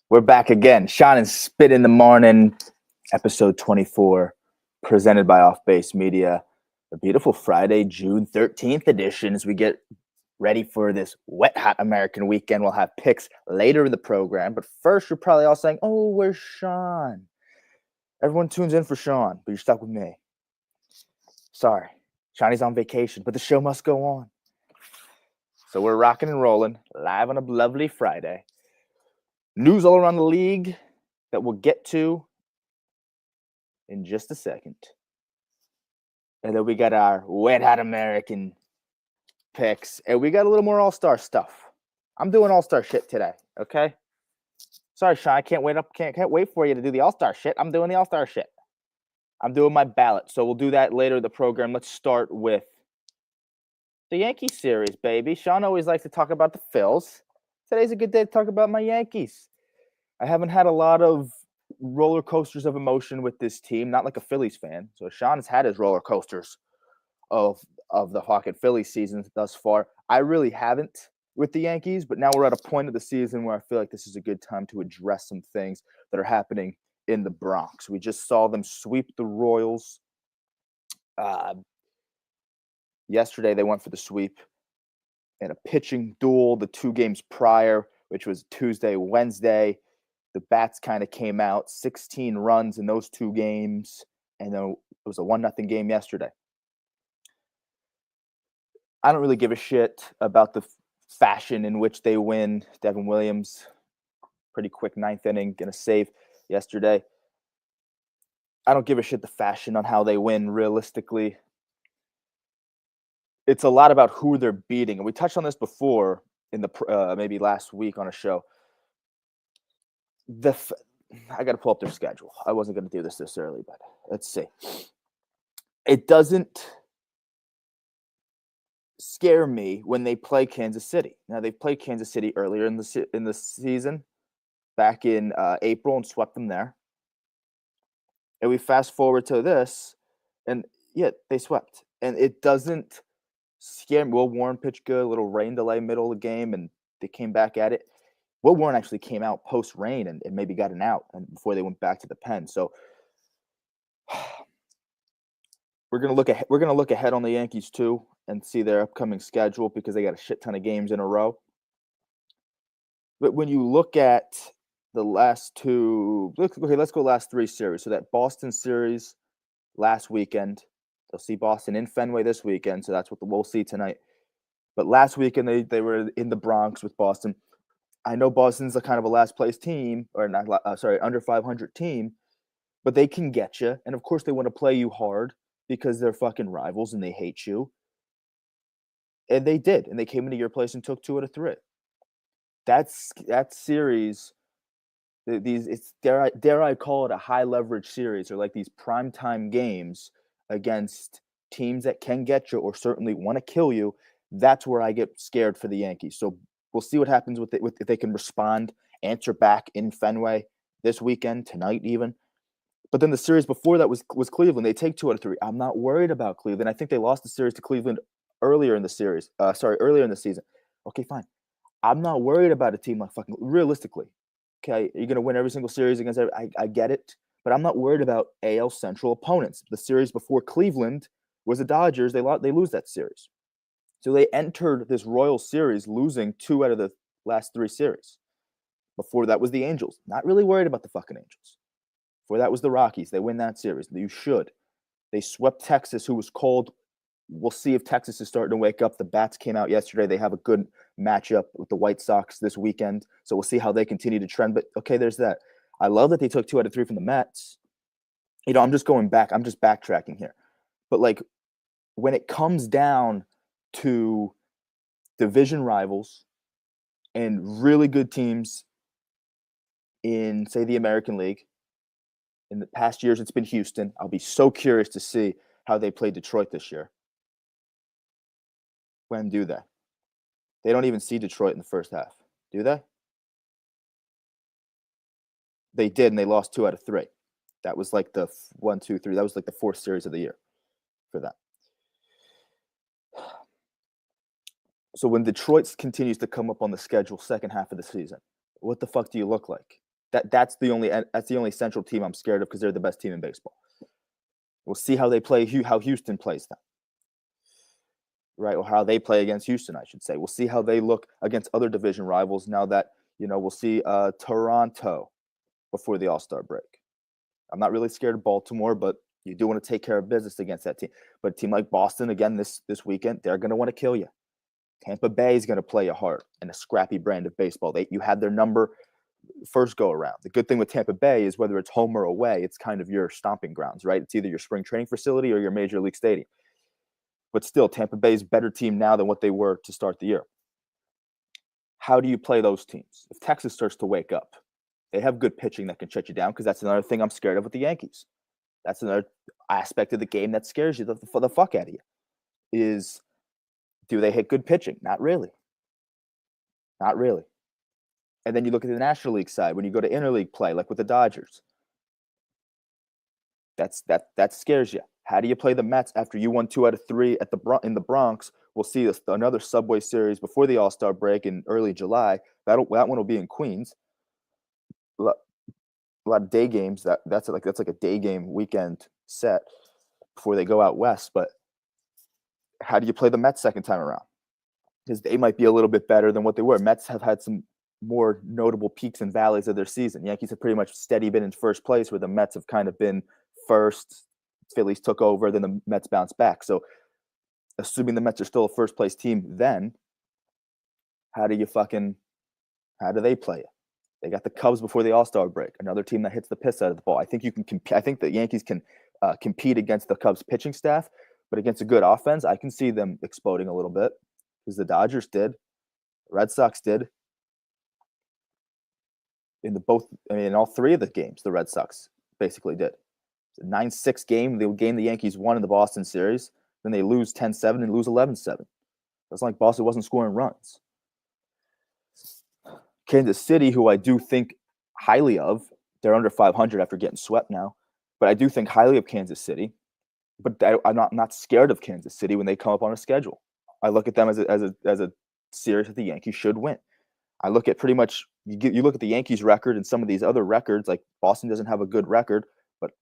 We're back again. Sean and Spit in the Morning, episode 24, presented by Off Base Media. A beautiful Friday, June 13th edition as we get ready for this wet, hot American weekend. We'll have picks later in the program. But first, you're probably all saying, oh, where's Sean? Everyone tunes in for Sean, but you're stuck with me. Sorry. Shawnee's on vacation, but the show must go on. So we're rocking and rolling live on a lovely Friday. News all around the league that we'll get to in just a second. And then we got our wet hot American picks. And we got a little more all-star stuff. I'm doing all-star shit today, okay? Sorry, Sean, I can't wait for you to do the all-star shit. I'm doing the all-star shit. I'm doing my ballot. So we'll do that later in the program. Let's start with the Yankee series, baby. Sean always likes to talk about the Phils. Today's a good day to talk about my Yankees. I haven't had a lot of roller coasters of emotion with this team, not like a Phillies fan. So Sean's had his roller coasters of the Hawk and Phillies season thus far. I really haven't with the Yankees, but now we're at a point of the season where I feel like this is a good time to address some things that are happening in the Bronx. We just saw them sweep the Royals. Yesterday, they went for the sweep in a pitching duel the 2 games prior, which was Tuesday, Wednesday. The bats kind of came out, 16 runs in those 2 games, and then it was a 1-0 game yesterday. I don't really give a shit about the fashion in which they win. Devin Williams, pretty quick 9th inning, going to save yesterday. I don't give a shit the fashion on how they win realistically. It's a lot about who they're beating. And we touched on this before in the maybe last week on a show. I got to pull up their schedule. I wasn't going to do this early, but let's see. It doesn't scare me when they play Kansas City. Now, they've played Kansas City earlier in the season, back in April, and swept them there. And we fast forward to this, and yeah, they swept. And it doesn't scare me. Will Warren pitched good, a little rain delay middle of the game, and they came back at it. Will Warren actually came out post-rain and maybe got an out and before they went back to the pen. So we're gonna look ahead on the Yankees too and see their upcoming schedule because they got a shit ton of games in a row. But when you look at the last 2, let's go last 3 series. So that Boston series last weekend, they'll see Boston in Fenway this weekend, so that's what we'll see tonight. But last weekend they were in the Bronx with Boston. I know Boston's a kind of a last place team, or not, under 500 team, but they can get you. And of course, they want to play you hard because they're fucking rivals and they hate you. And they did, and they came into your place and took 2 out of 3. That series. It's dare I call it a high leverage series, or like these primetime games against teams that can get you or certainly want to kill you. That's where I get scared for the Yankees. So we'll see what happens with if they can respond, answer back in Fenway this weekend, tonight even. But then the series before that was Cleveland. They take 2 out of 3. I'm not worried about Cleveland. I think they lost the series to Cleveland earlier in the season. Okay, fine. I'm not worried about a team like fucking realistically. Okay, you're going to win every single series against I get it. But I'm not worried about AL Central opponents. The series before Cleveland was the Dodgers. They lose that series. So they entered this Royal Series losing 2 out of the last 3 series. Before that was the Angels. Not really worried about the fucking Angels. Before that was the Rockies. They win that series. You should. They swept Texas, who was cold. We'll see if Texas is starting to wake up. The bats came out yesterday. They have a good matchup with the White Sox this weekend. So we'll see how they continue to trend. But, okay, there's that. I love that they took 2 out of 3 from the Mets. I'm just going back. I'm just backtracking here. But, like, when it comes down to division rivals and really good teams in, say, the American League, in the past years, it's been Houston. I'll be so curious to see how they play Detroit this year. When do they? They don't even see Detroit in the first half, do they? They did, and they lost 2 out of 3. That was like the 1, 2, 3. That was like the 4th series of the year for them. So when Detroit continues to come up on the schedule second half of the season, what the fuck do you look like? That's the only central team I'm scared of because they're the best team in baseball. We'll see how they play, how Houston plays them, right? Or how they play against Houston, I should say. We'll see how they look against other division rivals now that, we'll see Toronto before the All-Star break. I'm not really scared of Baltimore, but you do want to take care of business against that team. But a team like Boston, again, this weekend, they're going to want to kill you. Tampa Bay is going to play you hard in a scrappy brand of baseball. You had their number first go around. The good thing with Tampa Bay is whether it's home or away, it's kind of your stomping grounds, right? It's either your spring training facility or your major league stadium. But still, Tampa Bay is a better team now than what they were to start the year. How do you play those teams? If Texas starts to wake up, they have good pitching that can shut you down, because that's another thing I'm scared of with the Yankees. That's another aspect of the game that scares you the fuck out of you. Is, do they hit good pitching? Not really. Not really. And then you look at the National League side when you go to interleague play, like with the Dodgers. That scares you. How do you play the Mets after you won 2 out of 3 in the Bronx? We'll see another Subway Series before the All-Star break in early July. That one will be in Queens. A lot of day games. That's like a day game weekend set before they go out west. But how do you play the Mets second time around? Because they might be a little bit better than what they were. Mets have had some more notable peaks and valleys of their season. Yankees have pretty much steady been in first place, where the Mets have kind of been first. Phillies took over, then the Mets bounced back. So assuming the Mets are still a first place team, then how do they play it? They got the Cubs before the All-Star break, another team that hits the piss out of the ball. I think you can I think the Yankees can compete against the Cubs pitching staff, but against a good offense, I can see them exploding a little bit, because the Dodgers did, the Red Sox did. In all 3 of the games, the Red Sox basically did. It's a 9-6 game. The game the Yankees won in the Boston series. Then they lose 10-7 and lose 11-7. It's like Boston wasn't scoring runs. Kansas City, who I do think highly of, they're under 500 after getting swept now. But I do think highly of Kansas City. But I'm not scared of Kansas City when they come up on a schedule. I look at them as a series that the Yankees should win. I look at pretty much you look at the Yankees record and some of these other records, like Boston doesn't have a good record, but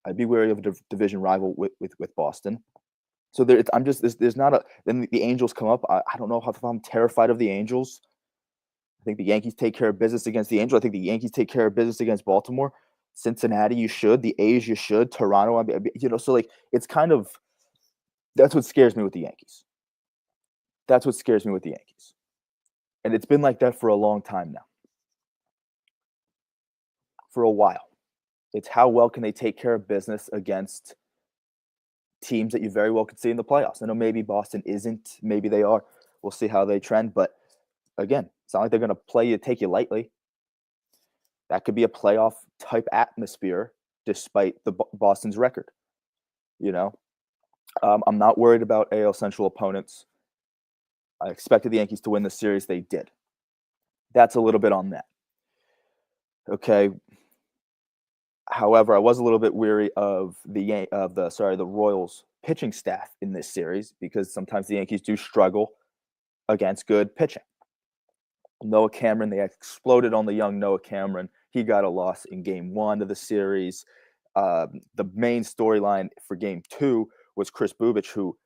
I'd be wary of a division rival with Boston. So there's not a. Then the Angels come up. I don't know if I'm terrified of the Angels. I think the Yankees take care of business against the Angels. I think the Yankees take care of business against Baltimore. Cincinnati, you should. The A's, you should. Toronto, so like it's kind of, that's what scares me with the Yankees. That's what scares me with the Yankees. And it's been like that for a long time now. For a while. It's how well can they take care of business against teams that you very well could see in the playoffs. I know maybe Boston isn't. Maybe they are. We'll see how they trend. But again, it's not like they're going to take you lightly. That could be a playoff type atmosphere despite the Boston's record. I'm not worried about AL Central opponents. I expected the Yankees to win the series. They did. That's a little bit on that. Okay. However, I was a little bit weary of the Royals pitching staff in this series, because sometimes the Yankees do struggle against good pitching. Noah Cameron, they exploded on the young Noah Cameron. He got a loss in game 1 of the series. The main storyline for game 2 was Chris Bubich, who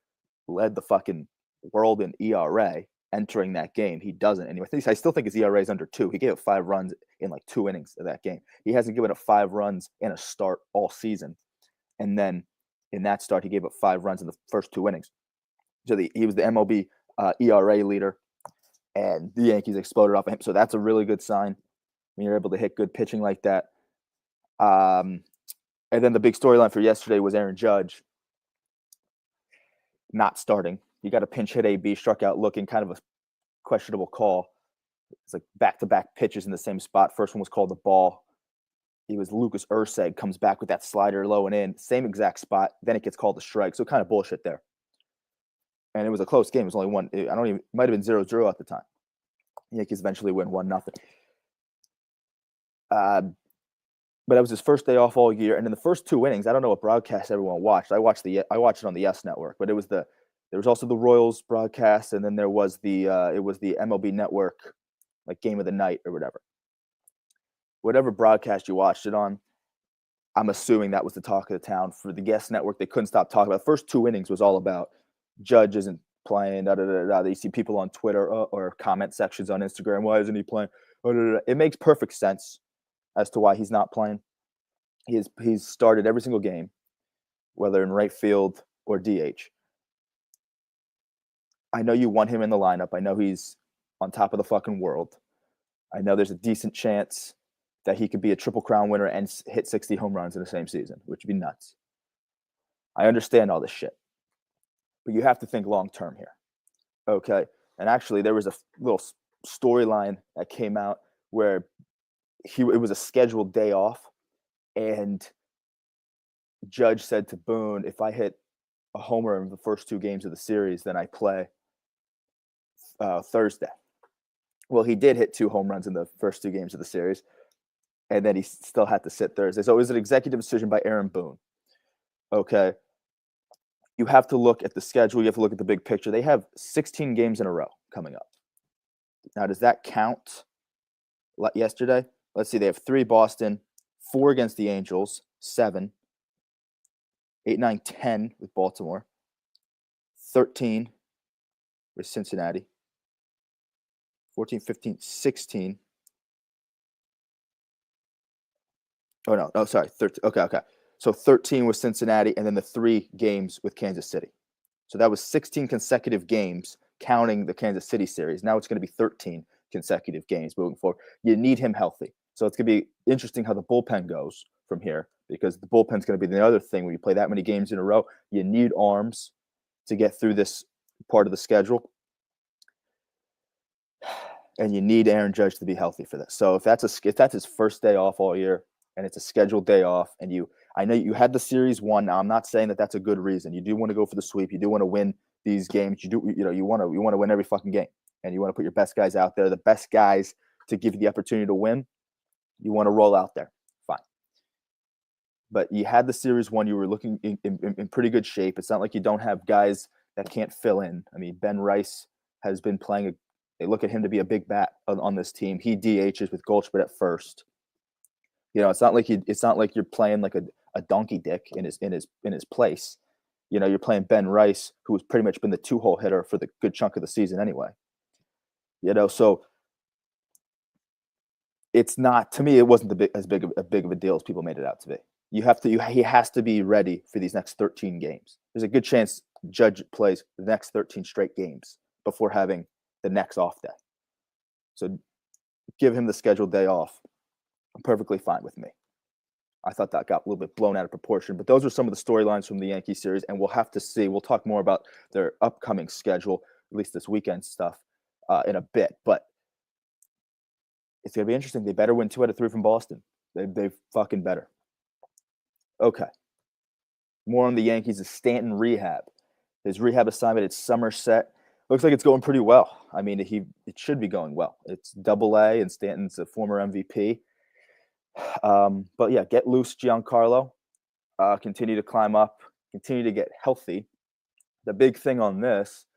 led the fucking world in ERA entering that game. He doesn't anyway. I still think his ERA is under 2. He gave up 5 runs in like 2 innings of that game. He hasn't given up 5 runs in a start all season. And then in that start, he gave up 5 runs in the first 2 innings. So he was the MLB ERA leader, and the Yankees exploded off of him. So that's a really good sign when you're able to hit good pitching like that. And then the big storyline for yesterday was Aaron Judge. not starting. You got a pinch hit AB, struck out looking, kind of a questionable call. It's like back-to-back pitches in the same spot. First one was called the ball. It was Lucas Urseg comes back with that slider low and in, same exact spot. Then it gets called a strike. So kind of bullshit there. And it was a close game. It was only one. It might have been 0-0 at the time. Yankees eventually win 1-0. But it was his first day off all year. And in the first 2 innings, I don't know what broadcast everyone watched. I watched it on the Yes Network, but there was also the Royals broadcast, and then there was the MLB Network, like Game of the Night or whatever. Whatever broadcast you watched it on, I'm assuming that was the talk of the town. For the Yes Network, they couldn't stop talking about it. The first 2 innings was all about Judge isn't playing. You see people on Twitter or comment sections on Instagram. Why isn't he playing? It makes perfect sense as to why he's not playing. He's started every single game, whether in right field or DH. I know you want him in the lineup. I know he's on top of the fucking world. I know there's a decent chance that he could be a Triple Crown winner and hit 60 home runs in the same season, which would be nuts. I understand all this shit. But you have to think long-term here. Okay? And actually, there was a little storyline that came out where it was a scheduled day off, and Judge said to Boone, if I hit a homer in the first 2 games of the series, then I play Thursday. Well, he did hit 2 home runs in the first 2 games of the series, and then he still had to sit Thursday. So it was an executive decision by Aaron Boone. Okay. You have to look at the schedule. You have to look at the big picture. They have 16 games in a row coming up. Now, does that count yesterday? Let's see. They have 3 Boston, 4 against the Angels, 7, 8, 9, 10 with Baltimore, 13 with Cincinnati, 14, 15, 16. Oh, no, sorry, 13. Okay. So 13 with Cincinnati, and then the 3 games with Kansas City. So that was 16 consecutive games, counting the Kansas City series. Now it's going to be 13 consecutive games moving forward. You need him healthy. So it's going to be interesting how the bullpen goes from here, because the bullpen's going to be the other thing. When you play that many games in a row, you need arms to get through this part of the schedule. And you need Aaron Judge to be healthy for this. So if that's his first day off all year, and it's a scheduled day off, and I know you had the series won. Now I'm not saying that that's a good reason. You do want to go for the sweep. You do want to win these games. You want to win every fucking game, and you want to put your best guys out there, the best guys to give you the opportunity to win. You want to roll out there, fine. But you had the series won. You were looking in pretty good shape. It's not like you don't have guys that can't fill in. I mean, Ben Rice has been playing. They look at him to be a big bat on this team. He DHs with Goldschmidt at first. It's not like you're playing like a donkey dick in his place. You're playing Ben Rice, who's pretty much been the 2-hole hitter for the good chunk of the season anyway. So it's not, to me, it wasn't as big of a deal as people made it out to be. He has to be ready for these next 13 games. There's a good chance Judge plays the next 13 straight games before having the next off day. So give him the scheduled day off. Perfectly fine with me. I thought that got a little bit blown out of proportion, but those are some of the storylines from the Yankee series, and we'll have to see. We'll talk more about their upcoming schedule, at least this weekend stuff, in a bit. But it's going to be interesting. They better win 2 out of 3 from Boston. They fucking better. Okay. More on the Yankees is Stanton rehab. His rehab assignment at Somerset looks like it's going pretty well. I mean, it should be going well. It's Double-A, and Stanton's a former MVP. But yeah, get loose, Giancarlo. Continue to climb up. Continue to get healthy. The big thing on this,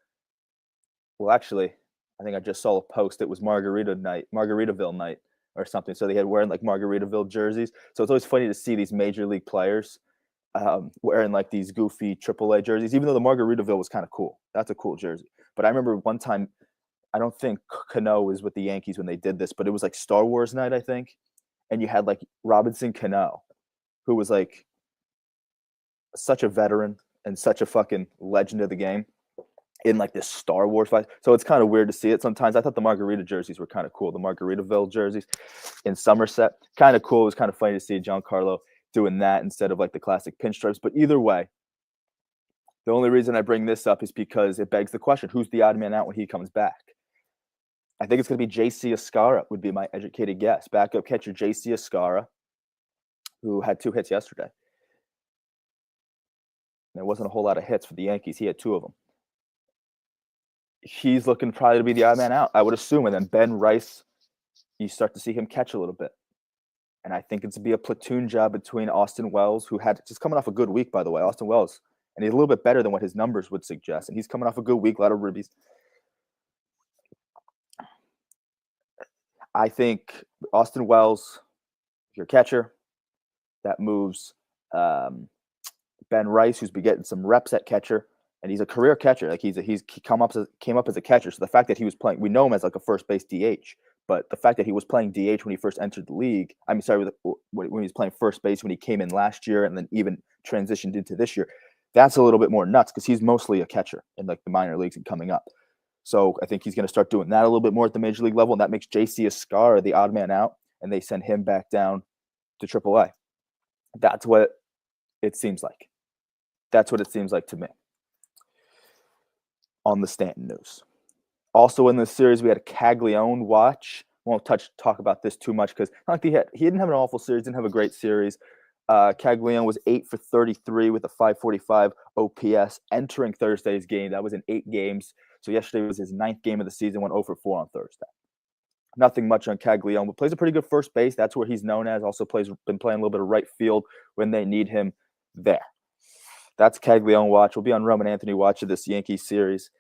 well, actually, I think I just saw a post. It was Margaritaville night or something. So they had wearing like Margaritaville jerseys. So it's always funny to see these major league players wearing like these goofy AAA jerseys, even though the Margaritaville was kind of cool. That's a cool jersey. But I remember one time, I don't think Cano was with the Yankees when they did this, but it was like Star Wars night, I think. And you had like Robinson Cano, who was like such a veteran and such a fucking legend of the game, in like this Star Wars fight. So it's kind of weird to see it sometimes. I thought the Margarita jerseys were kind of cool. The Margaritaville jerseys in Somerset, kind of cool. It was kind of funny to see Giancarlo doing that instead of like the classic pinstripes. But either way, The only reason I bring this up is because it begs the question, who's the odd man out when he comes back? I think it's going to be J.C. Escara would be my educated guess. Backup catcher J.C. Escara, who had 2 hits yesterday. There wasn't a whole lot of hits for the Yankees. He had 2 of them. He's looking probably to be the odd man out, I would assume. And then Ben Rice, you start to see him catch a little bit. And I think it's to be a platoon job between Austin Wells, who had just coming off a good week, by the way. Austin Wells, and he's a little bit better than what his numbers would suggest. And he's coming off a good week, a lot of ribbies. I think Austin Wells, your catcher, that moves Ben Rice, who's been getting some reps at catcher, and he's a career catcher. Like he came up as a catcher. So the fact that he was playing, we know him as like a first base DH, but the fact that he was playing DH when he first entered the league, when he was playing first base when he came in last year, and then even transitioned into this year, that's a little bit more nuts because he's mostly a catcher in like the minor leagues and coming up. So I think he's going to start doing that a little bit more at the major league level, and that makes J.C. Escara the odd man out, and they send him back down to AAA. That's what it seems like. That's what it seems like to me on the Stanton news. Also in this series, we had a Caglione watch. Won't talk about this too much because he didn't have an awful series, didn't have a great series. Caglione was 8 for 33 with a 545 OPS entering Thursday's game. That was in 8 games. So yesterday was his 9th game of the season, went 0 for 4 on Thursday. Nothing much on Caglione, but plays a pretty good first base. That's where he's known as. Also been playing a little bit of right field when they need him there. That's Caglione watch. We'll be on Roman Anthony watch of this Yankees series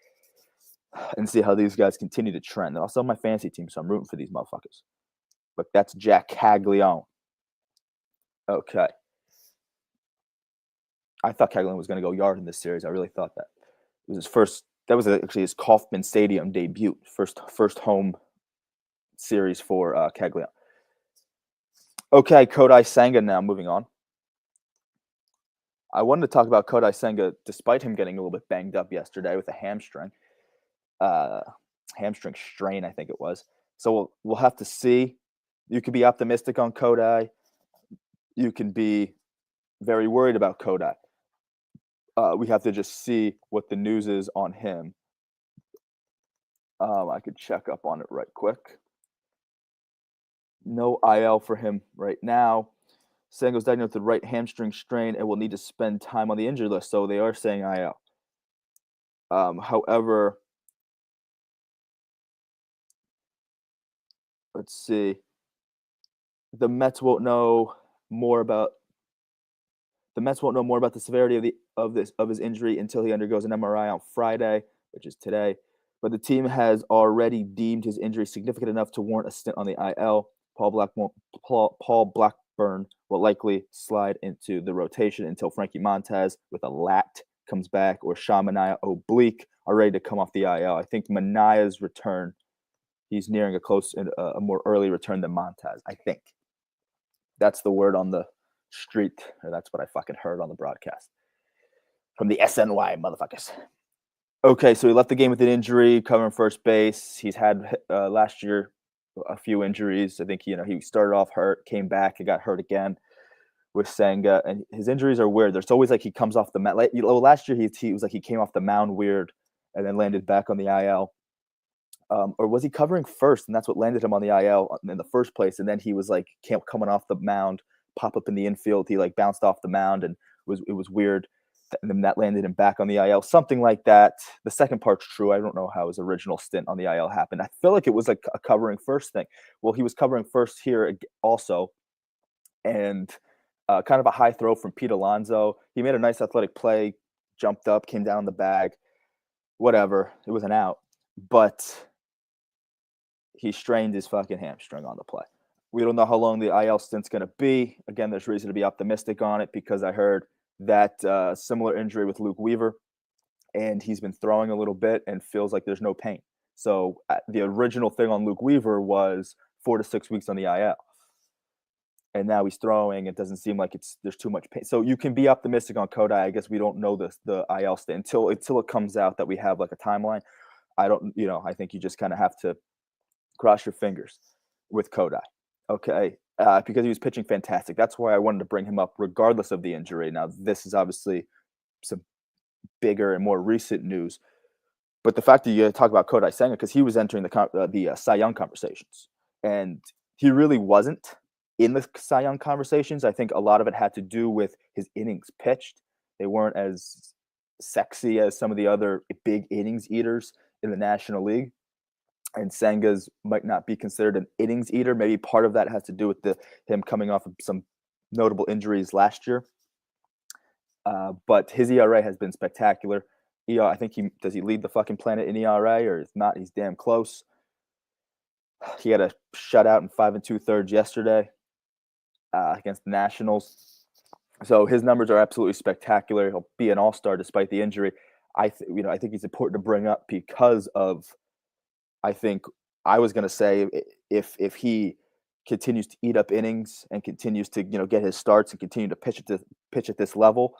and see how these guys continue to trend. They're also on my fantasy team, so I'm rooting for these motherfuckers. But that's Jack Caglione. Okay. I thought Caglione was going to go yard in this series. I really thought that. It was his first. That was actually his Kauffman Stadium debut. First home series for Caglione. Okay, Kodai Senga now. Moving on. I wanted to talk about Kodai Senga, despite him getting a little bit banged up yesterday with a hamstring strain, I think it was. So we'll have to see. You could be optimistic on Kodai. You can be very worried about Kodai. We have to just see what the news is on him. I could check up on it right quick. No IL for him right now. Senga's diagnosed with right hamstring strain and will need to spend time on the injury list, so they are saying IL. However, let's see. The Mets won't know more about the severity of his injury until he undergoes an MRI on Friday, which is today. But the team has already deemed his injury significant enough to warrant a stint on the IL. Paul Blackburn will likely slide into the rotation until Frankie Montez with a lat comes back, or Sean Manaea oblique are ready to come off the IL. I think Manaea's return, he's nearing a more early return than Montez, I think. That's the word on the street, or that's what I fucking heard on the broadcast from the SNY motherfuckers. Okay, so he left the game with an injury, covering first base. He's had last year a few injuries. I think he started off hurt, came back, and got hurt again with Senga. And his injuries are weird. There's always like he comes off the mound. Last year he was like he came off the mound weird, and then landed back on the IL. Or was he covering first, and that's what landed him on the IL in the first place? And then he was like coming off the mound, pop up in the infield. He like bounced off the mound, and it was weird. And then that landed him back on the IL, something like that. The second part's true. I don't know how his original stint on the IL happened. I feel like it was like a covering first thing. Well, he was covering first here also, and kind of a high throw from Pete Alonso. He made a nice athletic play, jumped up, came down the bag, whatever. It was an out, but he strained his fucking hamstring on the play. We don't know how long the IL stint's going to be. Again, there's reason to be optimistic on it because I heard that similar injury with Luke Weaver, and he's been throwing a little bit and feels like there's no pain. So the original thing on Luke Weaver was 4 to 6 weeks on the IL. And now he's throwing. It doesn't seem like there's too much pain. So you can be optimistic on Kodai. I guess we don't know the IL stint until it comes out that we have like a timeline. I think you just kind of have to cross your fingers with Kodai. Okay. Because he was pitching fantastic. That's why I wanted to bring him up regardless of the injury. Now, this is obviously some bigger and more recent news. But the fact that you talk about Kodai Senga, because he was entering the Cy Young conversations, and he really wasn't in the Cy Young conversations. I think a lot of it had to do with his innings pitched. They weren't as sexy as some of the other big innings eaters in the National League. And Senga's might not be considered an innings eater. Maybe part of that has to do with him coming off of some notable injuries last year. But his ERA has been spectacular. I think he lead the fucking planet in ERA, or if not, he's damn close. He had a shutout in 5 2/3 yesterday against the Nationals. So his numbers are absolutely spectacular. He'll be an all-star despite the injury. I think he's important to bring up because of. I think I was going to say if he continues to eat up innings and continues to get his starts and continue to pitch at this level,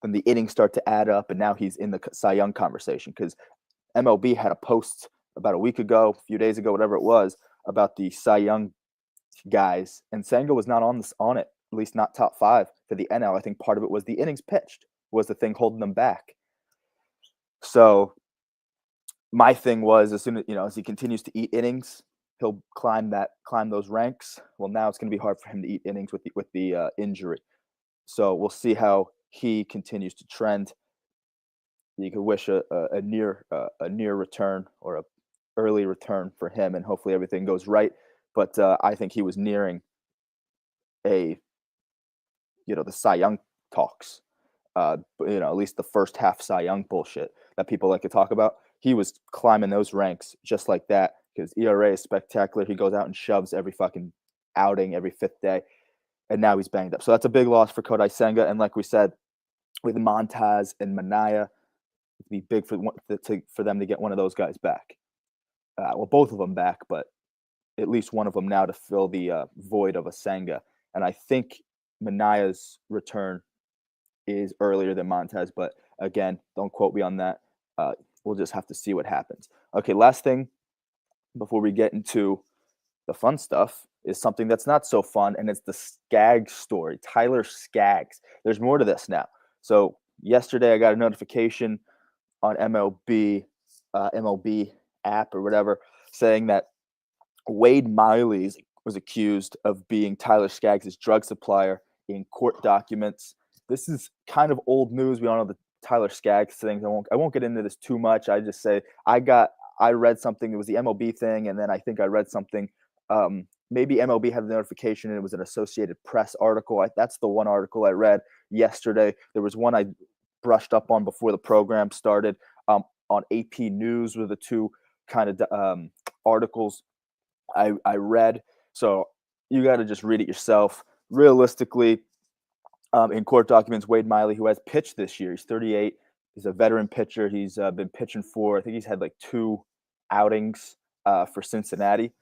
then the innings start to add up, and now he's in the Cy Young conversation because MLB had a post about a week ago, a few days ago, whatever it was, about the Cy Young guys, and Senga was not on it, at least not top 5 for the NL. I think part of it was the innings pitched was the thing holding them back. So my thing was, as soon as he continues to eat innings, he'll climb those ranks. Well, now it's going to be hard for him to eat innings with the injury. So we'll see how he continues to trend. You could wish a near return or a early return for him, and hopefully everything goes right. But I think he was nearing the Cy Young talks. At least the first half Cy Young bullshit that people like to talk about. He was climbing those ranks just like that because ERA is spectacular. He goes out and shoves every fucking outing every 5th day, and now he's banged up. So that's a big loss for Kodai Senga. And like we said, with Montaz and Manaya, it'd be big for them to get one of those guys back. Well, both of them back, but at least one of them now to fill the void of a Senga. And I think Manaya's return is earlier than Montez, but again, don't quote me on that. We'll just have to see what happens. Okay, last thing before we get into the fun stuff is something that's not so fun, and it's the Skaggs story. Tyler Skaggs. There's more to this now. So yesterday I got a notification on MLB app or whatever saying that Wade Miley was accused of being Tyler Skaggs' drug supplier in court documents. This is kind of old news. We all know the Tyler Skaggs things. I won't get into this too much. I just say I read something. It was the MLB thing, and then I think I read something. Maybe MLB had the notification, and it was an Associated Press article. That's the one article I read yesterday. There was one I brushed up on before the program started. On AP News were the two kind of articles I read. So you got to just read it yourself. Realistically, in court documents, Wade Miley, who has pitched this year, he's 38. He's a veteran pitcher. He's been pitching I think he's had like 2 outings for Cincinnati.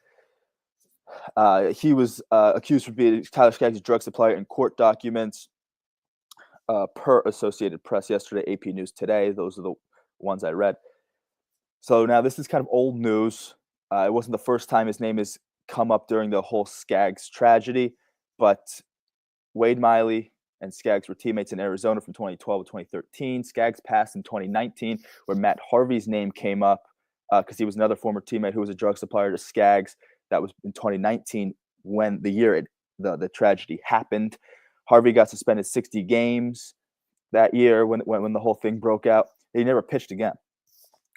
He was accused of being Tyler Skaggs' drug supplier in court documents per Associated Press yesterday, AP News today. Those are the ones I read. So now this is kind of old news. It wasn't the first time his name has come up during the whole Skaggs tragedy, but Wade Miley and Skaggs were teammates in Arizona from 2012 to 2013. Skaggs passed in 2019, where Matt Harvey's name came up because he was another former teammate who was a drug supplier to Skaggs. That was in 2019 when the tragedy happened. Harvey got suspended 60 games that year when the whole thing broke out. He never pitched again.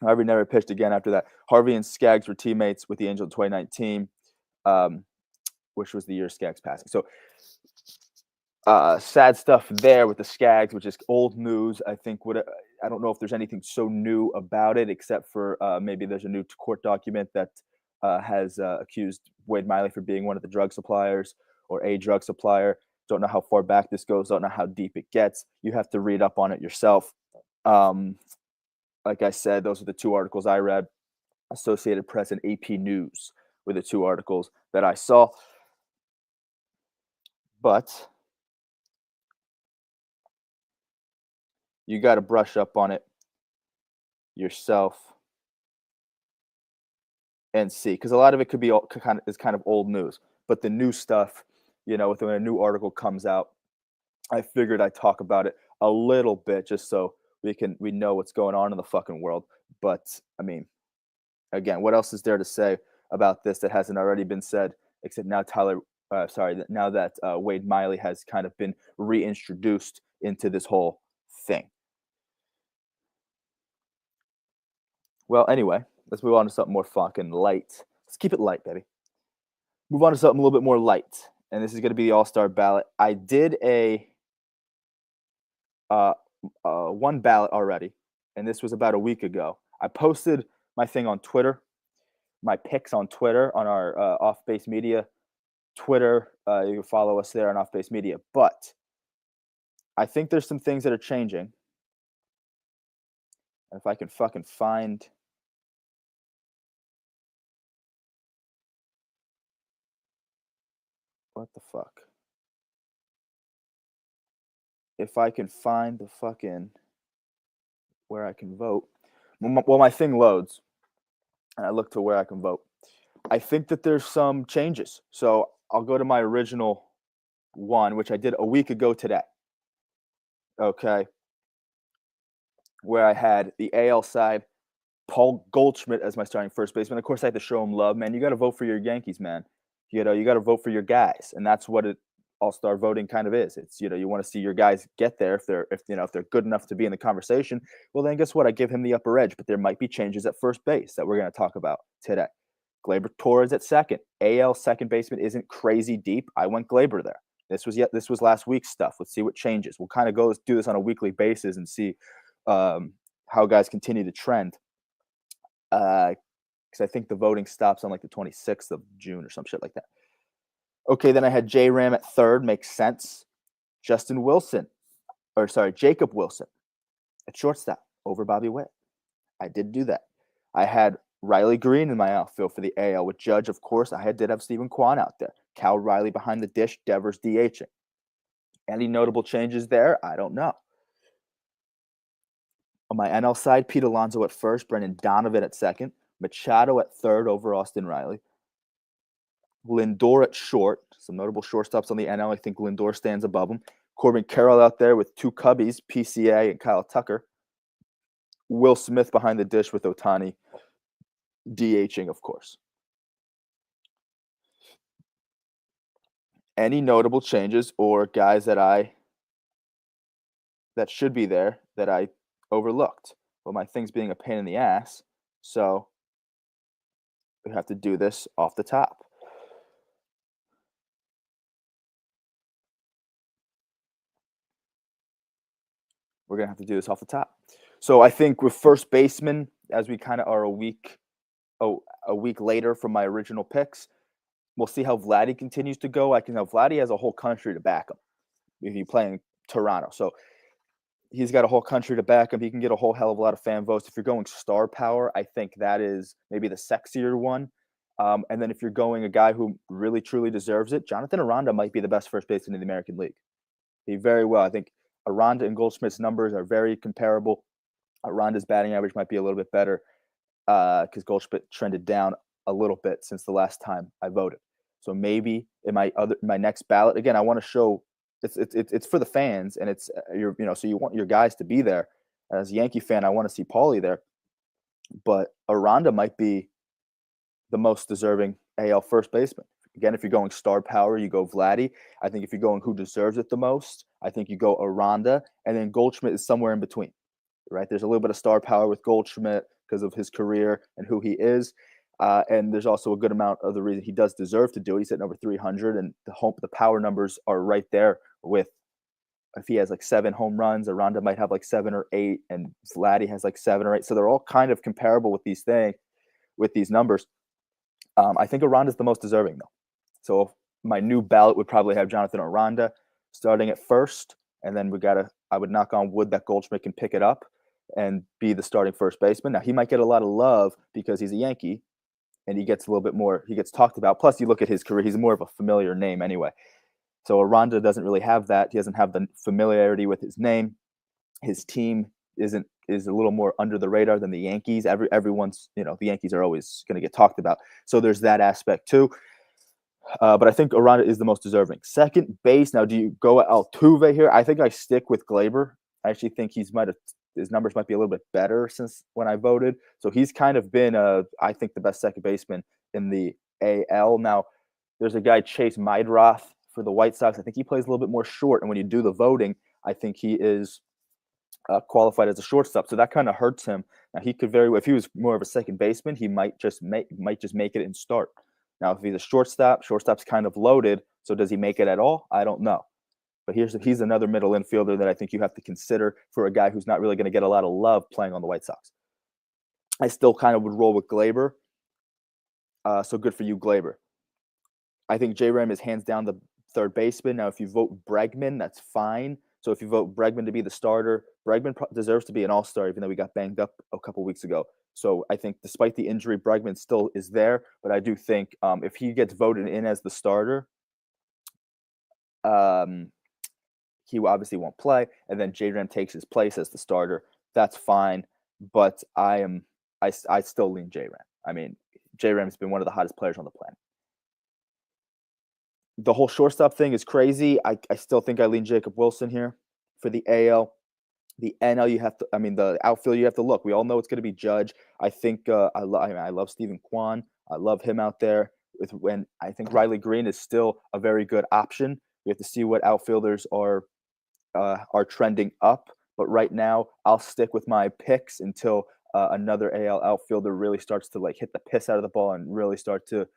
Harvey never pitched again after that. Harvey and Skaggs were teammates with the Angels in 2019, which was the year Skaggs passing. So sad stuff there with the Skaggs, which is old news. I don't know if there's anything so new about it, except for maybe there's a new court document that has accused Wade Miley for being one of the drug suppliers or a drug supplier. Don't know how far back this goes. Don't know how deep it gets. You have to read up on it yourself. Like I said, those are the 2 articles I read. Associated Press and AP News were the 2 articles that I saw. But you got to brush up on it yourself and see, because a lot of it could be kind of old news. But the new stuff, when a new article comes out, I figured I'd talk about it a little bit just so we know what's going on in the fucking world. But I mean, again, what else is there to say about this that hasn't already been said? Except now now that Wade Miley has kind of been reintroduced into this whole thing. Well, anyway, let's move on to something more fucking light. Let's keep it light, baby. Move on to something a little bit more light, and this is going to be the All-Star ballot. I did a uh, one ballot already, and this was about a week ago. I posted my thing on Twitter, my picks on Twitter on our Off Base Media Twitter. You can follow us there on Off Base Media. But I think there's some things that are changing. And if I can fucking find what the fuck? If I can find the fucking where I can vote. Well, my thing loads, and I look to where I can vote. I think that there's some changes. So I'll go to my original one, which I did a week ago today. Okay. Where I had the AL side, Paul Goldschmidt as my starting first baseman. Of course, I had to show him love, man. You got to vote for your Yankees, man. You got to vote for your guys, and that's what all-star voting kind of is. It's you want to see your guys get there if they're good enough to be in the conversation. Well, then guess what? I give him the upper edge, but there might be changes at first base that we're going to talk about today. Gleyber Torres at second. AL second baseman isn't crazy deep. I went Gleyber there. This was last week's stuff. Let's see what changes. We'll kind of do this on a weekly basis and see how guys continue to trend. Because I think the voting stops on like the 26th of June or some shit like that. Okay, then I had J Ram at third. Makes sense. Jacob Wilson at shortstop over Bobby Witt. I did do that. I had Riley Green in my outfield for the AL with Judge, of course. Did have Stephen Kwan out there. Cal Riley behind the dish. Devers DHing. Any notable changes there? I don't know. On my NL side, Pete Alonso at first, Brendan Donovan at second, Machado at third over Austin Riley, Lindor at short. Some notable shortstops on the NL. I think Lindor stands above him. Corbin Carroll out there with two Cubbies, PCA and Kyle Tucker. Will Smith behind the dish with Ohtani DHing, of course. Any notable changes or guys that should be there that I overlooked? Well, my thing's being a pain in the ass, so we have to do this off the top. We're going to have to do this off the top. So I think with first baseman, as we kind of are a week later from my original picks, we'll see how Vladdy continues to go. Vladdy has a whole country to back him if he's playing Toronto. So he's got a whole country to back him. He can get a whole hell of a lot of fan votes. If you're going star power, I think that is maybe the sexier one. And then if you're going a guy who really, truly deserves it, Jonathan Aranda might be the best first baseman in the American League. He very well. I think Aranda and Goldschmidt's numbers are very comparable. Aranda's batting average might be a little bit better because Goldschmidt trended down a little bit since the last time I voted. So maybe in my next ballot, again, I want to show it's for the fans, and it's so you want your guys to be there. As a Yankee fan, I want to see Paulie there, but Aranda might be the most deserving AL first baseman. Again, if you're going star power, you go Vladdy. I think if you're going who deserves it the most, I think you go Aranda, and then Goldschmidt is somewhere in between, right? There's a little bit of star power with Goldschmidt because of his career and who he is. And there's also a good amount of the reason he does deserve to do it. He's at number 300, and the power numbers are right there with if he has like 7 home runs, Aranda might have like 7 or 8, and Vladdy has like 7 or 8. So they're all kind of comparable with these numbers. I think Aranda's the most deserving, though. So my new ballot would probably have Jonathan Aranda starting at first, and then I would knock on wood that Goldschmidt can pick it up and be the starting first baseman. Now, he might get a lot of love because he's a Yankee, and he gets a little bit more, he gets talked about. Plus, you look at his career, he's more of a familiar name anyway. So Aranda doesn't really have that. He doesn't have the familiarity with his name. His team is a little more under the radar than the Yankees. Everyone's, the Yankees are always going to get talked about. So there's that aspect too. But I think Aranda is the most deserving. Second base, now do you go Altuve here? I think I stick with Gleyber. I actually think he's might have his numbers might be a little bit better since when I voted. So he's kind of been, I think, the best second baseman in the AL. Now, there's a guy, Chase Meidroth, for the White Sox. I think he plays a little bit more short. And when you do the voting, I think he is qualified as a shortstop. So that kind of hurts him. Now, he could very well, if he was more of a second baseman, he might just make it and start. Now, if he's a shortstop, shortstop's kind of loaded. So does he make it at all? I don't know. But he's another middle infielder that I think you have to consider for a guy who's not really going to get a lot of love playing on the White Sox. I still kind of would roll with Glaber. So good for you, Glaber. I think J-Ram is hands down the third baseman. Now, if you vote Bregman, that's fine. So if you vote Bregman to be the starter, Bregman deserves to be an all-star, even though we got banged up a couple weeks ago. So I think despite the injury, Bregman still is there. But I do think if he gets voted in as the starter, he obviously won't play. And then J-Ram takes his place as the starter. That's fine. But I still lean J-Ram. I mean, J-Ram's been one of the hottest players on the planet. The whole shortstop thing is crazy. I still think I lean Jacob Wilson here for the AL. The NL, you have to. I mean, the outfield, you have to look. We all know it's going to be Judge. I think I love Stephen Kwan. I love him out there. When I think Riley Green is still a very good option. We have to see what outfielders are trending up. But right now, I'll stick with my picks until another AL outfielder really starts to hit the piss out of the ball and really start to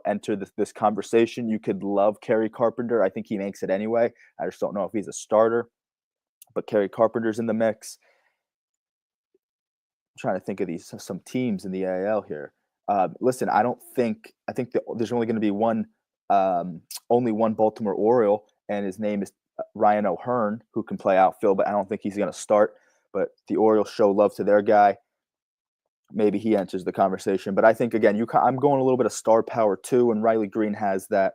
enter this conversation. You could love Kerry Carpenter. I think he makes it anyway. I just don't know if he's a starter. But Kerry Carpenter's in the mix. I'm trying to think of some teams in the AL here. Listen, I think there's only going to be only one Baltimore Oriole, and his name is Ryan O'Hearn, who can play outfield, but I don't think he's going to start. But the Orioles show love to their guy. Maybe he enters the conversation. But I think, again, I'm going a little bit of star power too, and Riley Green has that.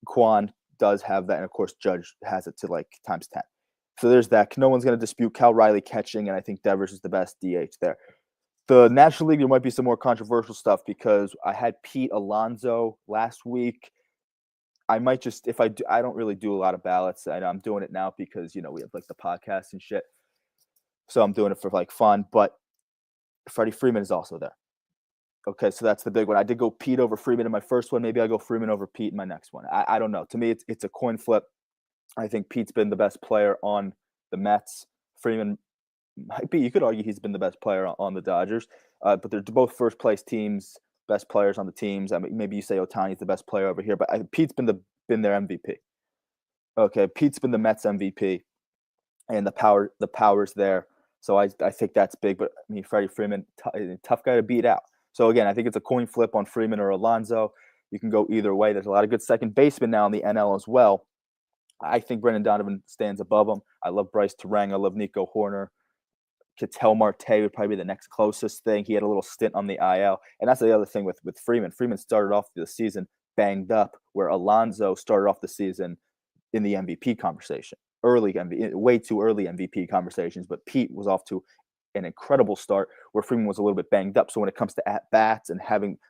Kwan does have that, and of course Judge has it to times 10. So there's that. No one's going to dispute Cal Riley catching, and I think Devers is the best DH there. The National League, there might be some more controversial stuff because I had Pete Alonso last week. I might just, if I do, I don't really do a lot of ballots. I'm doing it now because, we have the podcast and shit. So I'm doing it for fun, but Freddie Freeman is also there. Okay, so that's the big one. I did go Pete over Freeman in my first one. Maybe I go Freeman over Pete in my next one. I don't know. To me, it's a coin flip. I think Pete's been the best player on the Mets. Freeman might be. You could argue he's been the best player on the Dodgers. But they're both first-place teams, best players on the teams. I mean, maybe you say Ohtani's the best player over here, but Pete's been their MVP. Okay, Pete's been the Mets MVP, and the power's there. So I think that's big. But I mean, Freddie Freeman, tough guy to beat out. So again, I think it's a coin flip on Freeman or Alonso. You can go either way. There's a lot of good second basemen now in the NL as well. I think Brendan Donovan stands above him. I love Bryce Terang. I love Nico Horner. Ketel Marte would probably be the next closest thing. He had a little stint on the IL. And that's the other thing with Freeman. Freeman started off the season banged up, where Alonso started off the season in the MVP conversation. Way too early MVP conversations. But Pete was off to an incredible start where Freeman was a little bit banged up. So when it comes to at-bats and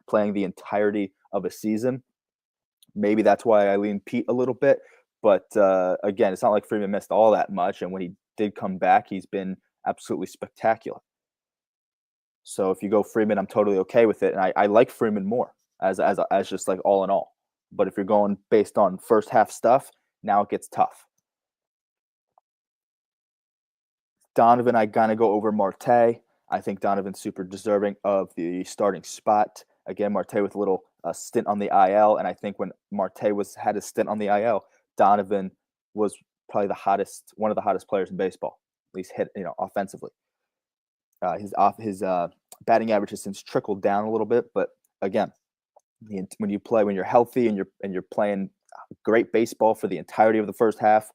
playing the entirety of a season, maybe that's why I lean Pete a little bit. But again, it's not like Freeman missed all that much. And when he did come back, he's been absolutely spectacular. So if you go Freeman, I'm totally okay with it. And I like Freeman more as just all in all. But if you're going based on first half stuff, now it gets tough. Donovan, I gotta go over Marte. I think Donovan's super deserving of the starting spot. Again, Marte with a little stint on the IL. And I think when Marte had his stint on the IL, Donovan was probably one of the hottest players in baseball, at least offensively. His batting average has since trickled down a little bit, but again, when you're healthy and you're playing great baseball for the entirety of the first half,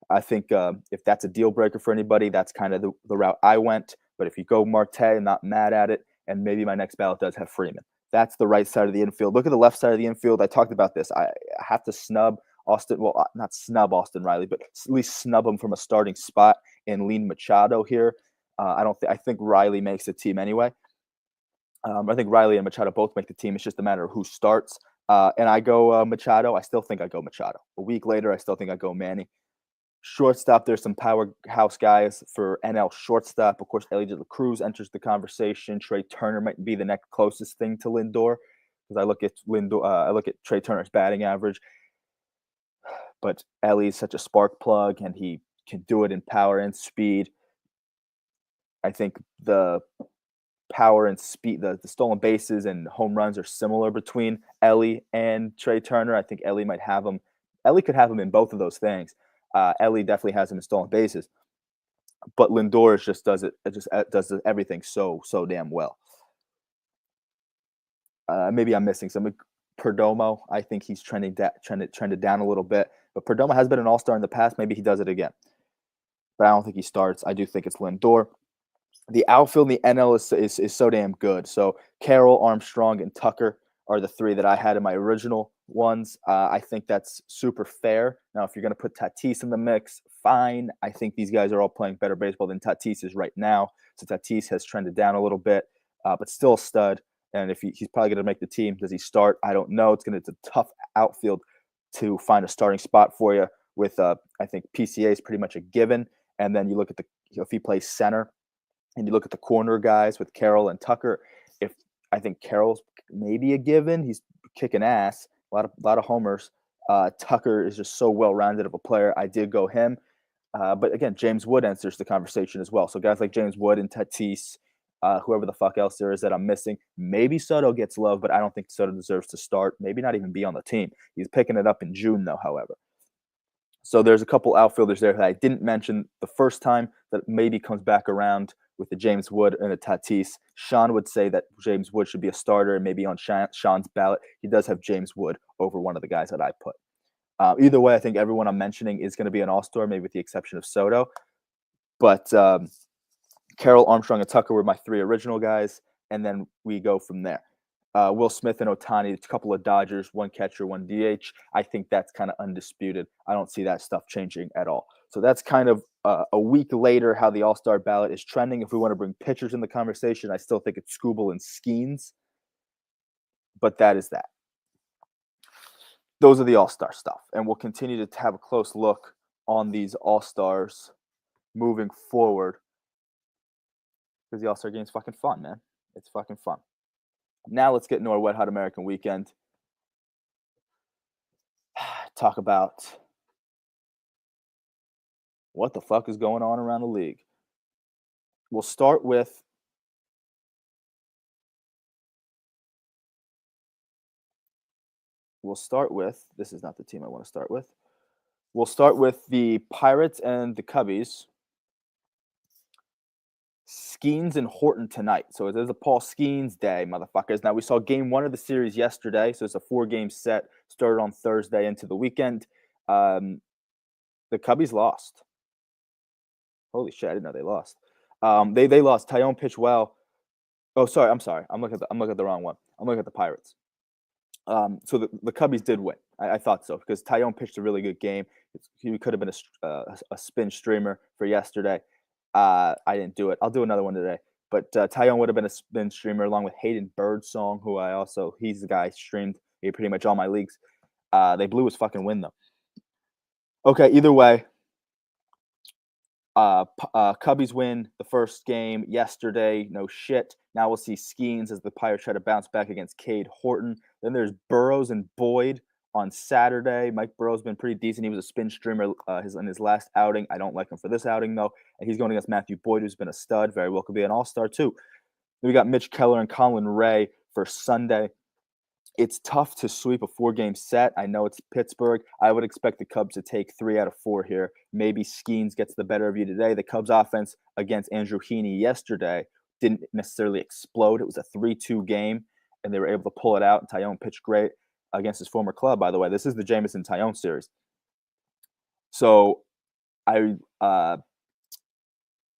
I think if that's a deal breaker for anybody, that's kind of the route I went. But if you go Marte, I'm not mad at it, and maybe my next ballot does have Freeman. That's the right side of the infield. Look at the left side of the infield. I talked about this. I have to snub Austin. Well, not snub Austin Riley, but at least snub him from a starting spot and lean Machado here. I think Riley makes the team anyway. I think Riley and Machado both make the team. It's just a matter of who starts. And I go Machado. I still think I go Machado. A week later, I still think I go Manny. Shortstop, there's some powerhouse guys for NL shortstop. Of course, Ellie De La Cruz enters the conversation. Trey Turner might be the next closest thing to Lindor because I look at Trey Turner's batting average, but Ellie's such a spark plug and he can do it in power and speed. I think the power and speed, the stolen bases and home runs are similar between Ellie and Trey Turner. I think Ellie might have him. Ellie could have him in both of those things. Ellie definitely has him in stolen bases, but Lindor just does it. It just does everything so damn well. Maybe I'm missing some. Perdomo, I think he's trended down a little bit, but Perdomo has been an all-star in the past. Maybe he does it again, but I don't think he starts. I do think it's Lindor. The outfield in the NL is so damn good. So Carroll, Armstrong, and Tucker are the three that I had in my original ones. I think that's super fair. Now, if you're going to put Tatis in the mix, fine. I think these guys are all playing better baseball than Tatis is right now. So Tatis has trended down a little bit, but still a stud. And if he's probably going to make the team, does he start? I don't know. It's a tough outfield to find a starting spot for you. With I think PCA is pretty much a given. And then you look at if he plays center, and you look at the corner guys with Carroll and Tucker. If I think Carroll's maybe a given, he's kicking ass, a lot of homers. Tucker is just so well-rounded of a player. I did go him, but again, James Wood enters the conversation as well. So guys like James Wood and Tatis, whoever the fuck else there is that I'm missing. Maybe Soto gets love, but I don't think Soto deserves to start. Maybe not even be on the team. He's picking it up in June though. However. So there's a couple outfielders there that I didn't mention the first time that maybe comes back around with the James Wood and a Tatis. Sean would say that James Wood should be a starter and maybe on Sean's ballot. He does have James Wood over one of the guys that I put. Either way, I think everyone I'm mentioning is going to be an all-star, maybe with the exception of Soto. But Carroll, Armstrong, and Tucker were my three original guys, and then we go from there. Will Smith and Ohtani, a couple of Dodgers, one catcher, one DH. I think that's kind of undisputed. I don't see that stuff changing at all. So that's kind of a week later how the All-Star ballot is trending. If we want to bring pitchers in the conversation, I still think it's Skubal and Skeens. But that is that. Those are the All-Star stuff. And we'll continue to have a close look on these All-Stars moving forward. Because the All-Star game is fucking fun, man. It's fucking fun. Now let's get into our Wet Hot American Weekend. Talk about what the fuck is going on around the league. We'll start with this is not the team I want to start with. We'll start with the Pirates and the Cubbies. Skeens and Horton tonight. So it is a Paul Skeens day, motherfuckers. Now, we saw game one of the series yesterday, so it's a 4-game set. Started on Thursday into the weekend. The Cubbies lost. Holy shit, I didn't know they lost. They lost. Tyone pitched well. Oh, sorry, I'm sorry. I'm looking at the wrong one. I'm looking at the Pirates. So the Cubbies did win. I thought so because Tyone pitched a really good game. He could have been a spin streamer for yesterday. I didn't do it. I'll do another one today. But Tyone would have been a spin streamer along with Hayden Birdsong, who he's the guy I streamed in pretty much all my leagues. They blew his fucking win, though. Okay, either way, Cubbies win the first game yesterday. No shit. Now we'll see Skeens as the Pirates try to bounce back against Cade Horton. Then there's Burrows and Boyd on Saturday. Mike Burrow's been pretty decent. He was a spin streamer in his last outing. I don't like him for this outing, though. And he's going against Matthew Boyd, who's been a stud. Very well could be an all-star, too. Then we got Mitch Keller and Colin Ray for Sunday. It's tough to sweep a 4-game set. I know it's Pittsburgh. I would expect the Cubs to take 3 out of 4 here. Maybe Skeens gets the better of you today. The Cubs offense against Andrew Heaney yesterday didn't necessarily explode. It was a 3-2 game, and they were able to pull it out. And Tyone pitched great against his former club, by the way. This is the Jameson Tyone series. So I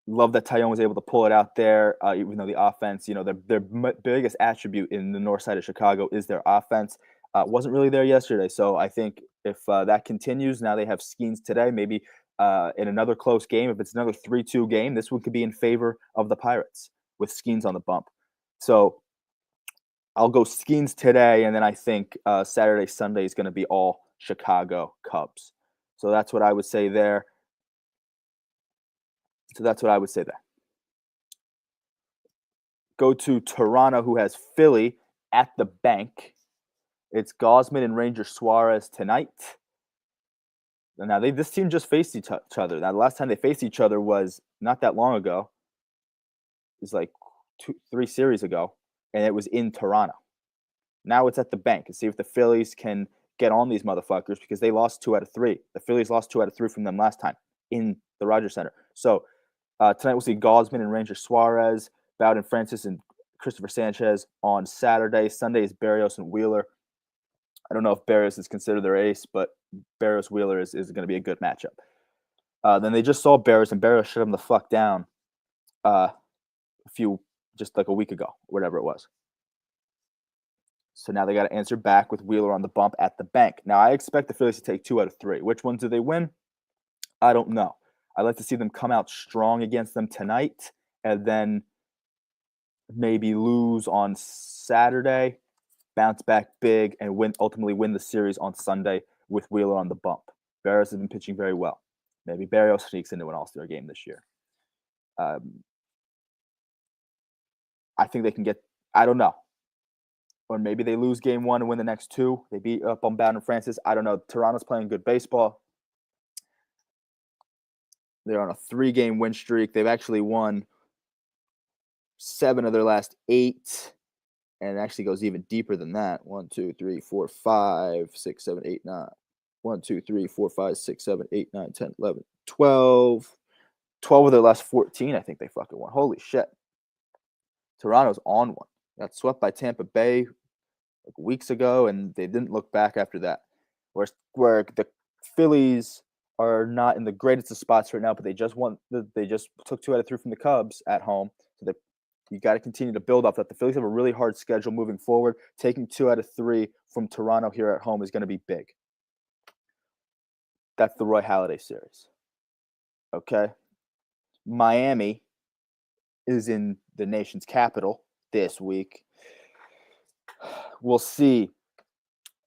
love that Tyone was able to pull it out there, even though the offense, their biggest attribute in the north side of Chicago is their offense. Wasn't really there yesterday. So I think if that continues, now they have Skeens today, maybe in another close game. If it's another 3-2 game, this one could be in favor of the Pirates with Skeens on the bump. So I'll go Skeens today, and then I think Saturday, Sunday is going to be all Chicago Cubs. So that's what I would say there. So that's what I would say there. Go to Toronto, who has Philly at the bank. It's Gosman and Ranger Suarez tonight. Now, this team just faced each other. Now, the last time they faced each other was not that long ago. It was like 3 series ago, and it was in Toronto. Now it's at the bank and see if the Phillies can get on these motherfuckers because they lost 2 out of 3. The Phillies lost 2 out of 3 from them last time in the Rogers Center. So tonight we'll see Gosman and Ranger Suarez, Bowden Francis and Christopher Sanchez on Saturday. Sunday is Berrios and Wheeler. I don't know if Berrios is considered their ace, but Berrios Wheeler is going to be a good matchup. Then they just saw Berrios, and Berrios shut him the fuck down just like a week ago, whatever it was. So now they got to answer back with Wheeler on the bump at the bank. Now I expect the Phillies to take 2 out of 3. Which ones do they win? I don't know. I'd like to see them come out strong against them tonight, and then maybe lose on Saturday, bounce back big, and ultimately win the series on Sunday with Wheeler on the bump. Berrios has been pitching very well. Maybe Berrios sneaks into an All-Star game this year. I think they can get – I don't know. Or maybe they lose game 1 and win the next 2. They beat up on Bowden Francis. I don't know. Toronto's playing good baseball. They're on a 3-game win streak. They've actually won 7 of their last 8. And it actually goes even deeper than that. 1, 2, 3, 4, 5, 6, 7, 8, 9. 1, 2, 3, 4, 5, 6, 7, 8, 9, 10, 11, 12. 12 of their last 14, I think they fucking won. Holy shit. Toronto's on one. Got swept by Tampa Bay like weeks ago, and they didn't look back after that. Where the Phillies are not in the greatest of spots right now, but they just took 2 out of 3 from the Cubs at home. So you got to continue to build off that. The Phillies have a really hard schedule moving forward. Taking 2 out of 3 from Toronto here at home is going to be big. That's the Roy Halladay series. Okay. Miami is in the nation's capital this week. We'll see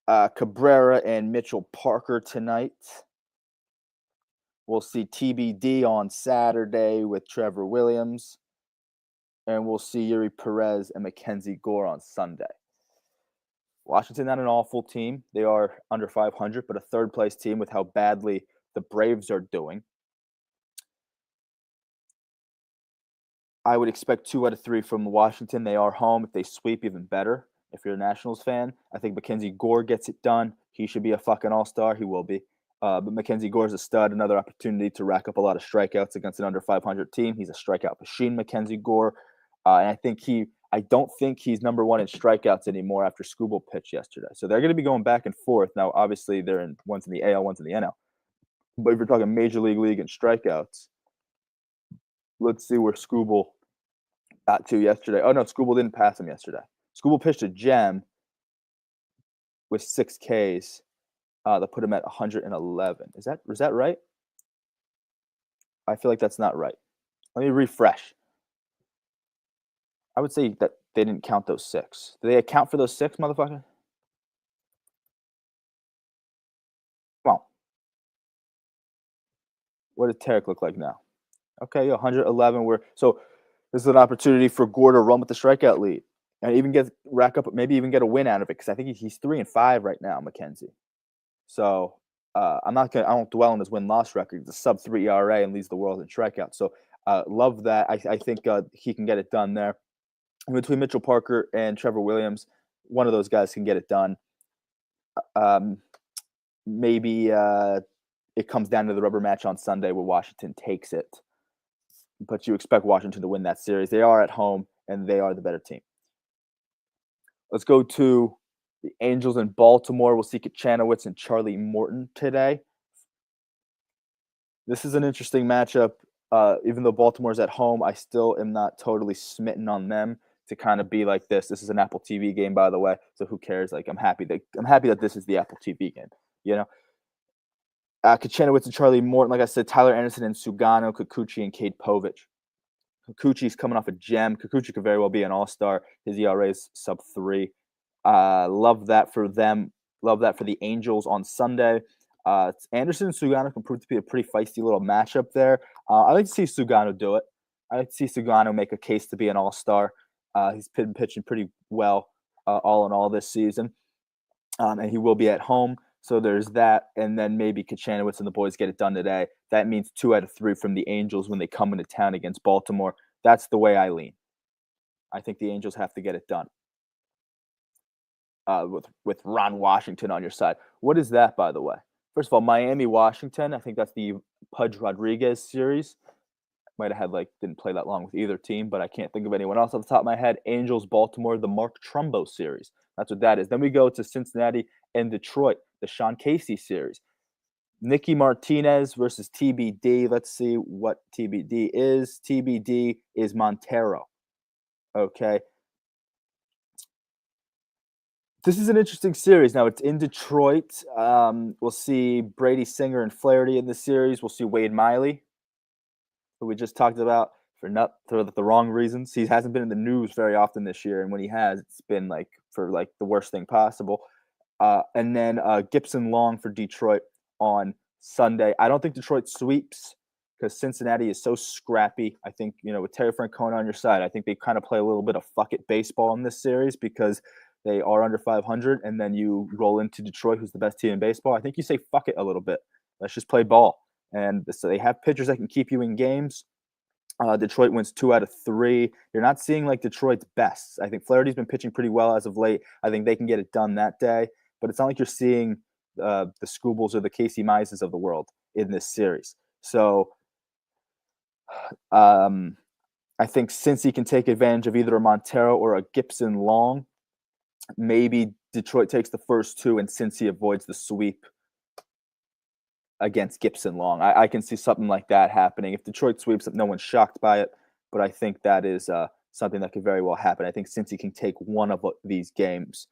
Cabrera and Mitchell Parker tonight. We'll see TBD on Saturday with Trevor Williams. And we'll see Yuri Perez and Mackenzie Gore on Sunday. Washington, not an awful team. They are under 500, but a third-place team with how badly the Braves are doing. I would expect 2 out of 3 from Washington. They are home. If they sweep, even better. If you're a Nationals fan, I think Mackenzie Gore gets it done. He should be a fucking all-star. He will be. But Mackenzie Gore is a stud. Another opportunity to rack up a lot of strikeouts against an under 500 team. He's a strikeout machine, Mackenzie Gore. And I don't think he's number 1 in strikeouts anymore after Skubal pitched yesterday. So they're going to be going back and forth. Now, obviously, one's in the AL, one's in the NL. But if you're talking Major League and strikeouts, let's see where Skubal got to yesterday. Oh, no, Skubal didn't pass him yesterday. Skubal pitched a gem with 6 Ks that put him at 111. Is that right? I feel like that's not right. Let me refresh. I would say that they didn't count those 6. Did they account for those 6, motherfucker? Come on. What did Tarek look like now? Okay, 111. So this is an opportunity for Gore to run with the strikeout lead and even maybe even get a win out of it because I think he's 3-5 right now, Mackenzie. So I won't dwell on his win-loss record. It's a sub-3 ERA and leads the world in strikeouts. So love that. I think he can get it done there. And between Mitchell Parker and Trevor Williams, one of those guys can get it done. Maybe it comes down to the rubber match on Sunday where Washington takes it. But you expect Washington to win that series. They are at home, and they are the better team. Let's go to the Angels in Baltimore. We'll see Kachanowicz and Charlie Morton today. This is an interesting matchup. Even though Baltimore's at home, I still am not totally smitten on them to kind of be like this. This is an Apple TV game, by the way, so who cares? Like, I'm happy that this is the Apple TV game, you know? Kachanowicz and Charlie Morton, like I said, Tyler Anderson and Sugano, Kikuchi and Cade Povich. Kikuchi's coming off a gem. Kikuchi could very well be an all-star. His ERA is sub-3. Love that for them. Love that for the Angels on Sunday. Anderson and Sugano can prove to be a pretty feisty little matchup there. I like to see Sugano do it. I like to see Sugano make a case to be an all-star. He's been pitching pretty well all in all this season, and he will be at home. So there's that, and then maybe Kachanowicz and the boys get it done today. That means 2 out of 3 from the Angels when they come into town against Baltimore. That's the way I lean. I think the Angels have to get it done. With Ron Washington on your side. What is that, by the way? First of all, Miami, Washington. I think that's the Pudge Rodriguez series. Might have had didn't play that long with either team, but I can't think of anyone else off the top of my head. Angels, Baltimore, the Mark Trumbo series. That's what that is. Then we go to Cincinnati and Detroit, the Sean Casey series. Nicky Martinez versus TBD. Let's see what TBD is. TBD is Montero. Okay. This is an interesting series. Now, it's in Detroit. We'll see Brady Singer and Flaherty in the series. We'll see Wade Miley, who we just talked about for the wrong reasons. He hasn't been in the news very often this year, and when he has, it's been for the worst thing possible. And then Gibson Long for Detroit on Sunday. I don't think Detroit sweeps because Cincinnati is so scrappy. I think, with Terry Francona on your side, I think they kind of play a little bit of fuck it baseball in this series because they are under 500, and then you roll into Detroit, who's the best team in baseball. I think you say fuck it a little bit. Let's just play ball. And so they have pitchers that can keep you in games. Detroit wins 2 out of 3. You're not seeing Detroit's best. I think Flaherty's been pitching pretty well as of late. I think they can get it done that day. But it's not like you're seeing the Scoobles or the Casey Mizes of the world in this series. So I think since he can take advantage of either a Montero or a Gibson Long, maybe Detroit takes the first 2, and since he avoids the sweep against Gibson Long, I can see something like that happening. If Detroit sweeps it, no one's shocked by it, but I think that is something that could very well happen. I think since he can take one of these games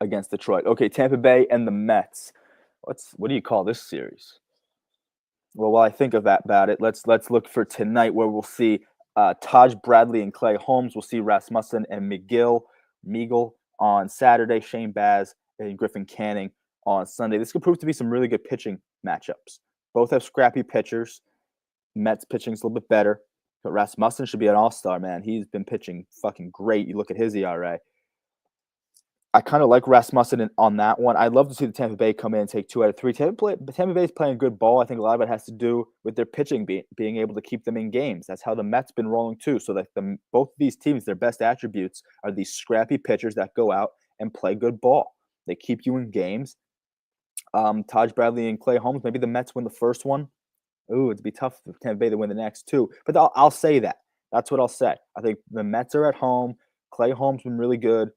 against Detroit. Okay, Tampa Bay and the Mets. What do you call this series? Well, while I think about it, let's look for tonight, where we'll see Taj Bradley and Clay Holmes. We'll see Rasmussen and Meagle on Saturday. Shane Baz and Griffin Canning on Sunday. This could prove to be some really good pitching matchups. Both have scrappy pitchers. Mets pitching's a little bit better, but Rasmussen should be an all-star, man. He's been pitching fucking great. You look at his ERA. I kind of like Rasmussen on that one. I'd love to see the Tampa Bay come in and take 2 out of 3. Tampa Bay's playing good ball. I think a lot of it has to do with their pitching being able to keep them in games. That's how the Mets been rolling too. So that both of these teams, their best attributes are these scrappy pitchers that go out and play good ball. They keep you in games. Taj Bradley and Clay Holmes. Maybe the Mets win the first one. Ooh, it'd be tough for Tampa Bay to win the next 2. But I'll say that. That's what I'll say. I think the Mets are at home. Clay Holmes been really good.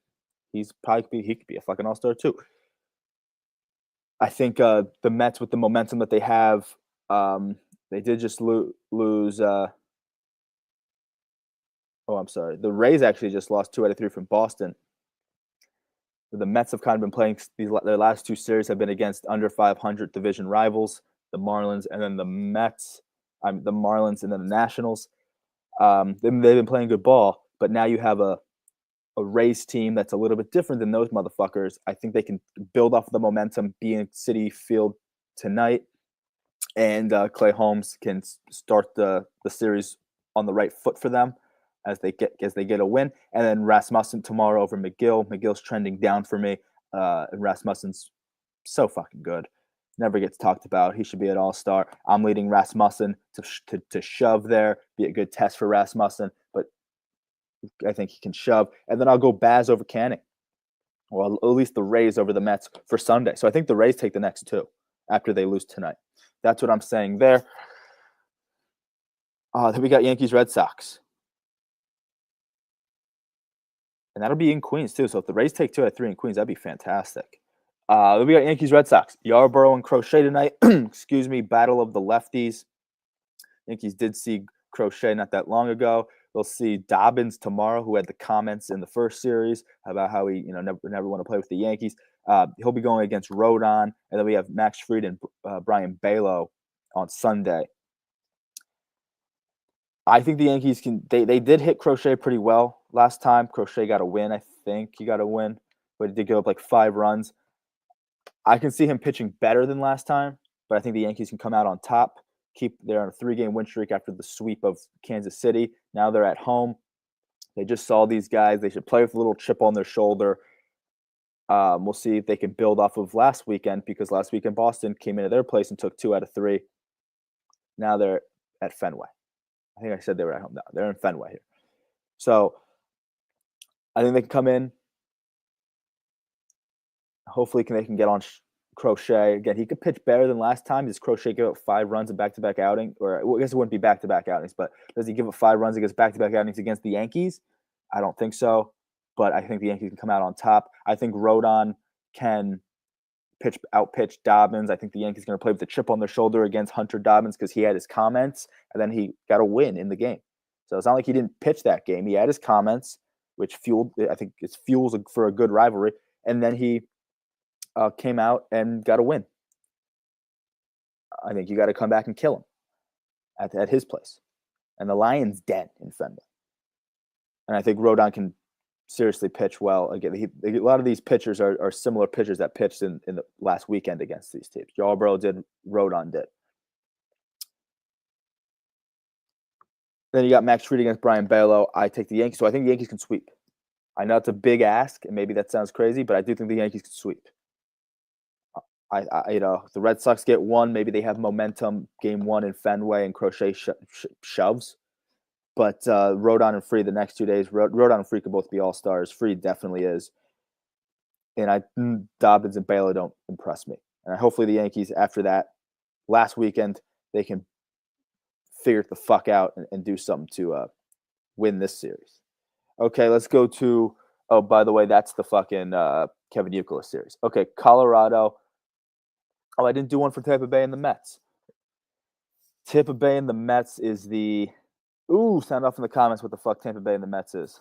He could be a fucking all-star too. I think the Mets, with the momentum that they have, they did just lose. I'm sorry. The Rays actually just lost 2 out of 3 from Boston. The Mets have kind of been playing their last 2 series have been against under 500 division rivals, the Marlins, and then the Mets. The Marlins and then the Nationals. They've been playing good ball, but now you have a Rays team that's a little bit different than those motherfuckers. I think they can build off the momentum, be in Citi Field tonight, and Clay Holmes can start the series on the right foot for them as they get a win. And then Rasmussen tomorrow over McGill. McGill's trending down for me, and Rasmussen's so fucking good. Never gets talked about. He should be an all-star. I'm leading Rasmussen to shove there, be a good test for Rasmussen, but I think he can shove. And then I'll go Baz over Canning. Well, at least the Rays over the Mets for Sunday. So I think the Rays take the next 2 after they lose tonight. That's what I'm saying there. Then we got Yankees, Red Sox. And that'll be in Queens, too. So if the Rays take 2 out of 3 in Queens, that'd be fantastic. Then we got Yankees, Red Sox. Yarborough and Crochet tonight. Excuse me, battle of the lefties. Yankees did see Crochet not that long ago. They'll see Dobbins tomorrow, who had the comments in the first series about how he never want to play with the Yankees. He'll be going against Rodon. And then we have Max Fried and Brian Balow on Sunday. I think the Yankees they did hit Crochet pretty well last time. Crochet got a win, I think. He got a win, but he did give up 5 runs. I can see him pitching better than last time, but I think the Yankees can come out on top. They're on a 3-game win streak after the sweep of Kansas City. Now they're at home. They just saw these guys. They should play with a little chip on their shoulder. We'll see if they can build off of last weekend, because last weekend Boston came into their place and took 2 out of 3. Now they're at Fenway. I think I said they were at home. No, they're in Fenway here. So I think they can come in. Hopefully they can get on Crochet. Again, he could pitch better than last time. Does Crochet give up 5 runs in back-to-back outing? Or I guess it wouldn't be back-to-back outings, but does he give up 5 runs against back-to-back outings against the Yankees? I don't think so, but I think the Yankees can come out on top. I think Rodon can outpitch Dobbins. I think the Yankees are going to play with the chip on their shoulder against Hunter Dobbins because he had his comments, and then he got a win in the game. So it's not like he didn't pitch that game. He had his comments, which fueled, I think it's fuels for a good rivalry, and then he came out and got a win. I think you got to come back and kill him at his place. And the Lions' den in Fenway. And I think Rodon can seriously pitch well. Again, a lot of these pitchers are similar pitchers that pitched in the last weekend against these teams. Yarbrough did, Rodon did. Then you got Max Fried against Brian Balow. I take the Yankees. So I think the Yankees can sweep. I know it's a big ask, and maybe that sounds crazy, but I do think the Yankees can sweep. The Red Sox get 1. Maybe they have momentum game 1 in Fenway, and Crochet shoves. But Rodon and Fried the next 2 days. Rodon and Fried could both be all-stars. Fried definitely is. And Dobbins and Balow don't impress me. And hopefully the Yankees, after that last weekend, they can figure it the fuck out and do something to win this series. Okay, let's go to – oh, by the way, that's the fucking Kevin Youkilis series. Okay, Colorado. Oh, I didn't do one for Tampa Bay and the Mets. Tampa Bay and the Mets is the – ooh, sound off in the comments what the fuck Tampa Bay and the Mets is.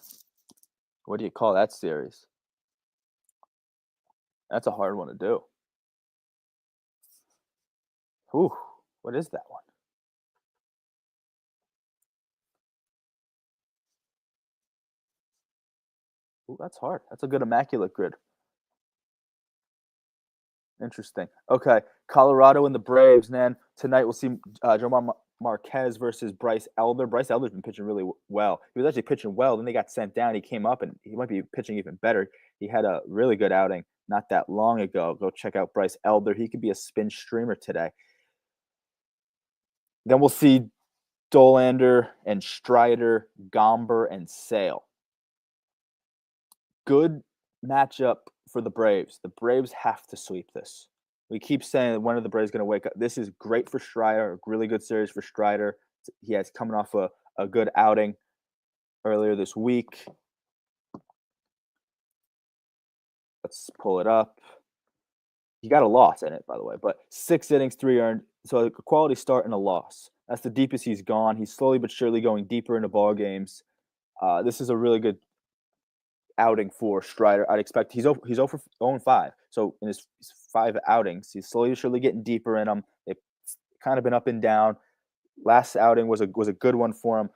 What do you call that series? That's a hard one to do. Ooh, what is that one? Ooh, that's hard. That's a good immaculate grid. Interesting. Okay, Colorado and the Braves. And then tonight we'll see Jomar Marquez versus Bryce Elder. Bryce Elder's been pitching really well. He was actually pitching well. Then they got sent down. He came up, and he might be pitching even better. He had a really good outing not that long ago. Go check out Bryce Elder. He could be a spin streamer today. Then we'll see Dollander and Strider, Gomber and Sale. Good matchup for the Braves. The Braves have to sweep this. We keep saying that when are the Braves going to wake up? This is great for Strider, a really good series for Strider. He has coming off a good outing earlier this week. Let's pull it up. He got a loss in it, by the way, but 6 innings, 3 earned. So a quality start and a loss. That's the deepest he's gone. He's slowly but surely going deeper into ball games. This is a really good outing for Strider. I'd expect he's over 0-5. So in his 5 outings, he's slowly but surely getting deeper in them. They've kind of been up and down. Last outing was a good one for him.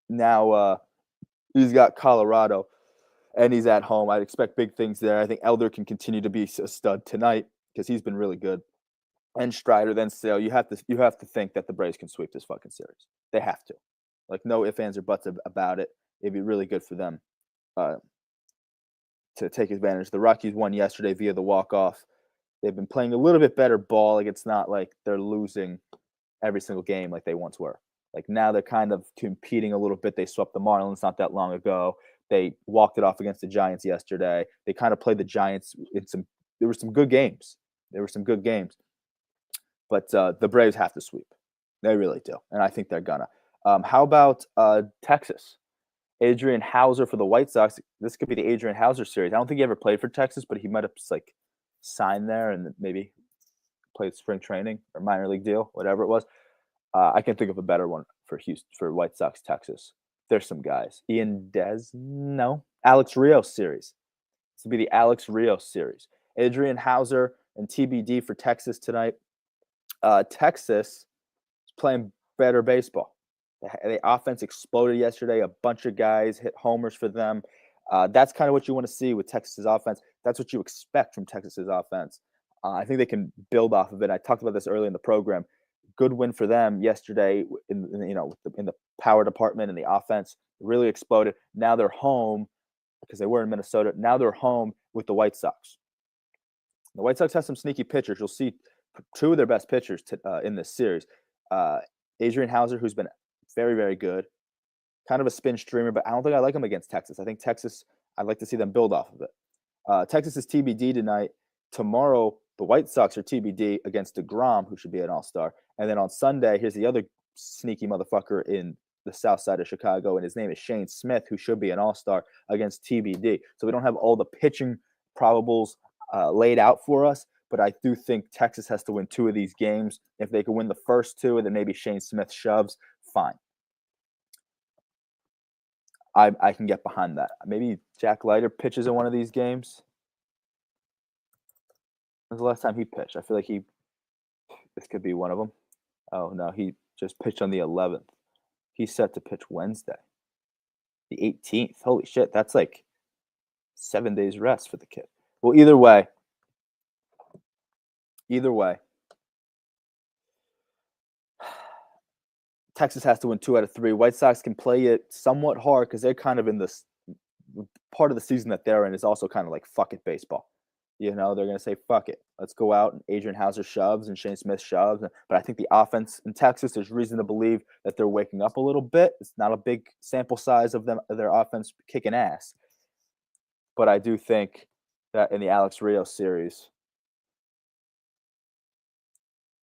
Now he's got Colorado, and he's at home. I'd expect big things there. I think Elder can continue to be a stud tonight because he's been really good. And Strider, then Sale. You have to think that the Braves can sweep this fucking series. They have to. Like, no ifs, ands, or buts about it. It'd be really good for them to take advantage. The Rockies won yesterday via the walk-off. They've been playing a little bit better ball. Like, it's not like they're losing every single game like they once were. Like, now they're kind of competing a little bit. They swept the Marlins not that long ago. They walked it off against the Giants yesterday. They kind of played the Giants in there were some good games. But the Braves have to sweep. They really do. And I think they're gonna. How about Texas? Adrian Hauser for the White Sox. This could be the Adrian Hauser series. I don't think he ever played for Texas, but he might have just signed there and maybe played spring training or minor league deal, whatever it was. I can think of a better one for White Sox, Texas. There's some guys. Ian Dez? No. Alex Rios series. This would be the Alex Rios series. Adrian Hauser and TBD for Texas tonight. Texas is playing better baseball. The offense exploded yesterday. A bunch of guys hit homers for them. That's kind of what you want to see with Texas's offense. That's what you expect from Texas's offense. I think they can build off of it. I talked about this early in the program. Good win for them yesterday in the power department and the offense really exploded. Now they're home because they were in Minnesota. Now they're home with the White Sox. The White Sox have some sneaky pitchers. You'll see two of their best pitchers in this series. Adrian Hauser, who's been very, very good, kind of a spin streamer, but I don't think I like him against Texas. I think Texas, I'd like to see them build off of it. Texas is TBD tonight. Tomorrow, the White Sox are TBD against DeGrom, who should be an all-star. And then on Sunday, here's the other sneaky motherfucker in the south side of Chicago, and his name is Shane Smith, who should be an all-star against TBD. So we don't have all the pitching probables laid out for us, but I do think Texas has to win two of these games. If they can win the first two, and then maybe Shane Smith shoves, fine. I can get behind that. Maybe Jack Leiter pitches in one of these games. When's the last time he pitched? I feel like this could be one of them. Oh, no, he just pitched on the 11th. He's set to pitch Wednesday, the 18th. Holy shit, that's like 7 days rest for the kid. Well, either way, Texas has to win 2 out of 3. White Sox can play it somewhat hard because they're kind of in this part of the season that they're in is also kind of like fuck it baseball. They're going to say, fuck it. Let's go out and Adrian Hauser shoves and Shane Smith shoves. But I think the offense in Texas, there's reason to believe that they're waking up a little bit. It's not a big sample size of their offense kicking ass. But I do think that in the Alex Rios series,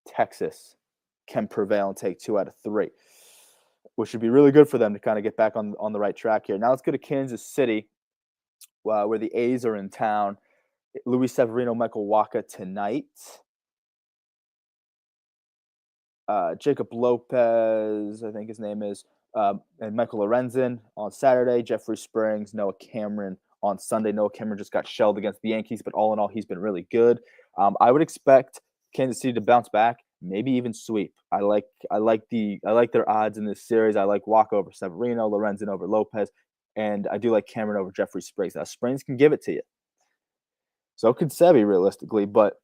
Texas can prevail and take 2 out of 3, which would be really good for them to kind of get back on the right track here. Now let's go to Kansas City, where the A's are in town. Luis Severino, Michael Wacha tonight. Jacob Lopez, I think his name is, and Michael Lorenzen on Saturday. Jeffrey Springs, Noah Cameron on Sunday. Noah Cameron just got shelled against the Yankees, but all in all, he's been really good. I would expect Kansas City to bounce back, maybe even sweep. I like their odds in this series. I like Wacha over Severino, Lorenzen over Lopez, and I do like Cameron over Jeffrey Springs. Now Springs can give it to you. So could Sevy realistically, but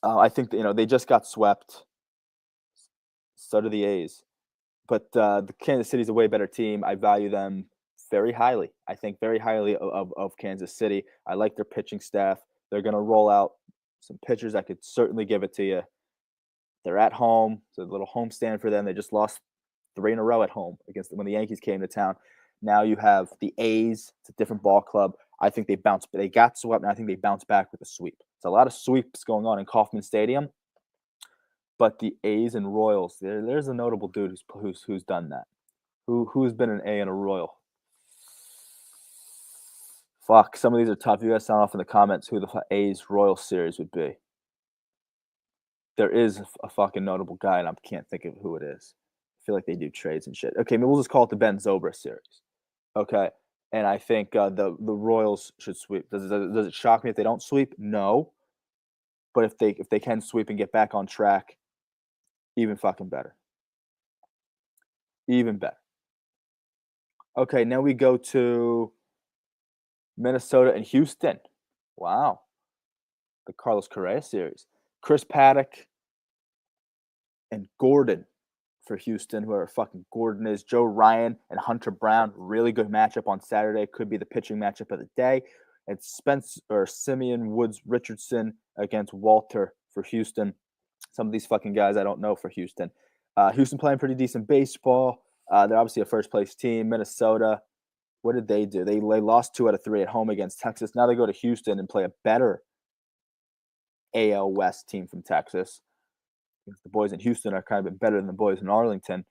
I think that, they just got swept. So do the A's, but the Kansas City is a way better team. I value them very highly. I think very highly of Kansas City. I like their pitching staff. They're going to roll out some pitchers that could certainly give it to you. They're at home. It's a little homestand for them. They just lost 3 in a row at home when the Yankees came to town. Now you have the A's. It's a different ball club. I think they got swept, and I think they bounced back with a sweep. It's a lot of sweeps going on in Kauffman Stadium, but the A's and Royals, there's a notable dude who's done that. Who's been an A and a Royal? Fuck, some of these are tough. You guys sound off in the comments who the A's Royal series would be. There is a fucking notable guy, and I can't think of who it is. I feel like they do trades and shit. Okay, maybe we'll just call it the Ben Zobrist series. Okay. And I think the Royals should sweep. Does it shock me if they don't sweep? No. But if they can sweep and get back on track, even fucking better. Even better. Okay, now we go to Minnesota and Houston. Wow. The Carlos Correa series. Chris Paddock and Gordon for Houston, whoever fucking Gordon is. Joe Ryan and Hunter Brown, really good matchup on Saturday. Could be the pitching matchup of the day. It's Simeon Woods Richardson against Walter for Houston. Some of these fucking guys I don't know for Houston. Houston playing pretty decent baseball. They're obviously a first-place team. Minnesota, what did they do? They lost 2 out of 3 at home against Texas. Now they go to Houston and play a better AL West team from Texas. The boys in Houston are kind of been better than the boys in Arlington.